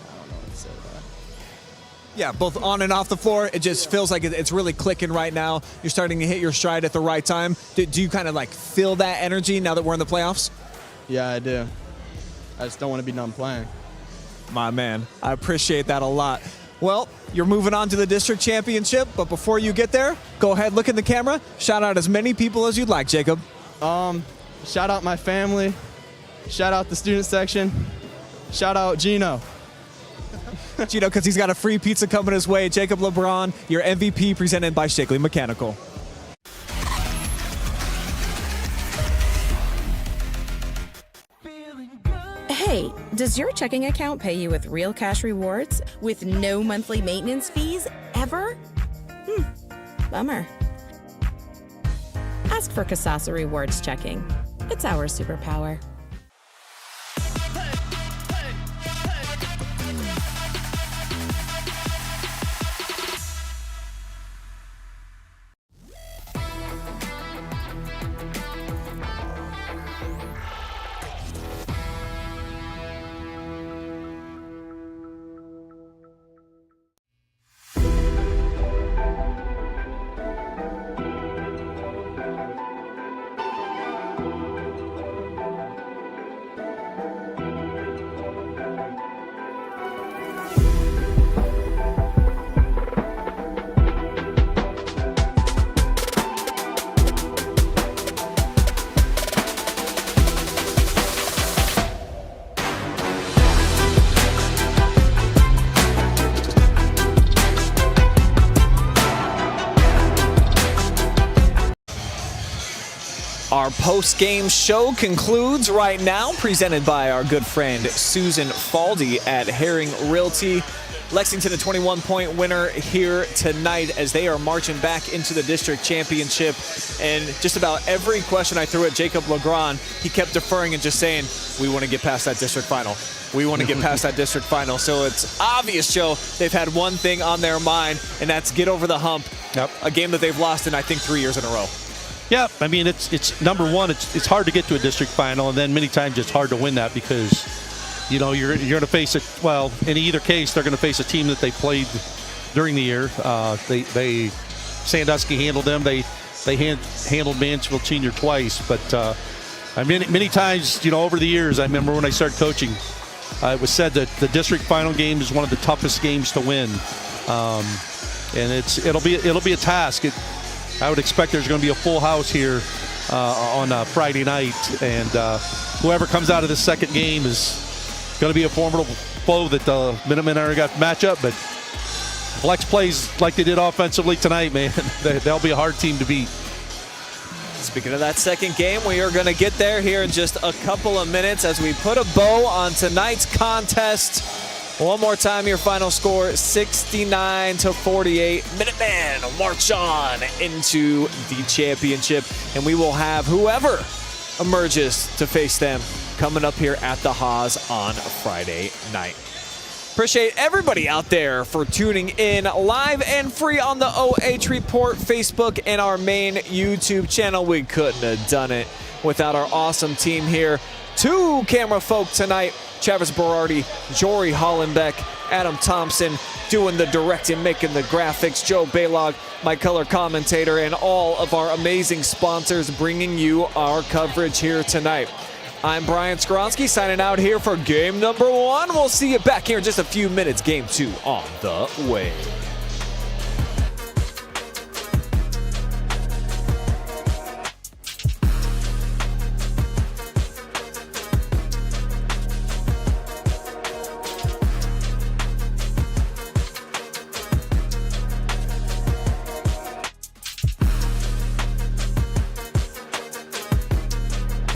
I don't know what to say about that. Yeah, both on and off the floor, it just feels like it's really clicking right now. You're starting to hit your stride at the right time. Do you kind of like feel that energy now that we're in the playoffs? Yeah, I do. I just don't want to be done playing. My man, I appreciate that a lot. Well, you're moving on to the district championship, but before you get there, go ahead, look in the camera, shout out as many people as you'd like, Jacob. Shout out my family. Shout out the student section. Shout out Gino. Gino, because he's got a free pizza coming his way. Jacob LeGrand, your MVP, presented by Shakley Mechanical. Hey, does your checking account pay you with real cash rewards with no monthly maintenance fees ever? Bummer. Ask for Kasasa Rewards Checking. It's our superpower. Our post-game show concludes right now, presented by our good friend Susan.falde at Haring Realty. Lexington, a 21-point winner here tonight as they are marching back into the district championship. And just about every question I threw at Jacob Legrand, he kept deferring and just saying, we want to get past that district final. We want to get past that district final. So it's obvious, Joe, they've had one thing on their mind, and that's get over the hump. Yep. A game that they've lost in, I think, 3 years in a row. Yeah, I mean, it's number one, it's hard to get to a district final, and then many times it's hard to win that because, you know, you're going to face it. Well, in either case, they're going to face a team that they played during the year. Sandusky handled them. They handled Mansfield Senior twice. But I mean, many times, you know, over the years, I remember when I started coaching, it was said that the district final game is one of the toughest games to win, and it'll be a task. I would expect there's going to be a full house here on Friday night, and whoever comes out of this second game is going to be a formidable foe that the Minutemen are going to match up. But Flex plays like they did offensively tonight, man. They'll be a hard team to beat. Speaking of that second game, we are going to get there here in just a couple of minutes as we put a bow on tonight's contest. One more time, your final score, 69-48. Minutemen march on into the championship, and we will have whoever emerges to face them coming up here at the Haas on Friday night. Appreciate everybody out there for tuning in live and free on the OH Report Facebook and our main YouTube channel. We couldn't have done it without our awesome team here. Two camera folk tonight. Travis Berardi, Jory Hollenbeck, Adam Thompson doing the directing, making the graphics, Joe Balogh, my color commentator, and all of our amazing sponsors bringing you our coverage here tonight. I'm Brian Skowronski signing out here for game number one. We'll see you back here in just a few minutes. Game two on the way.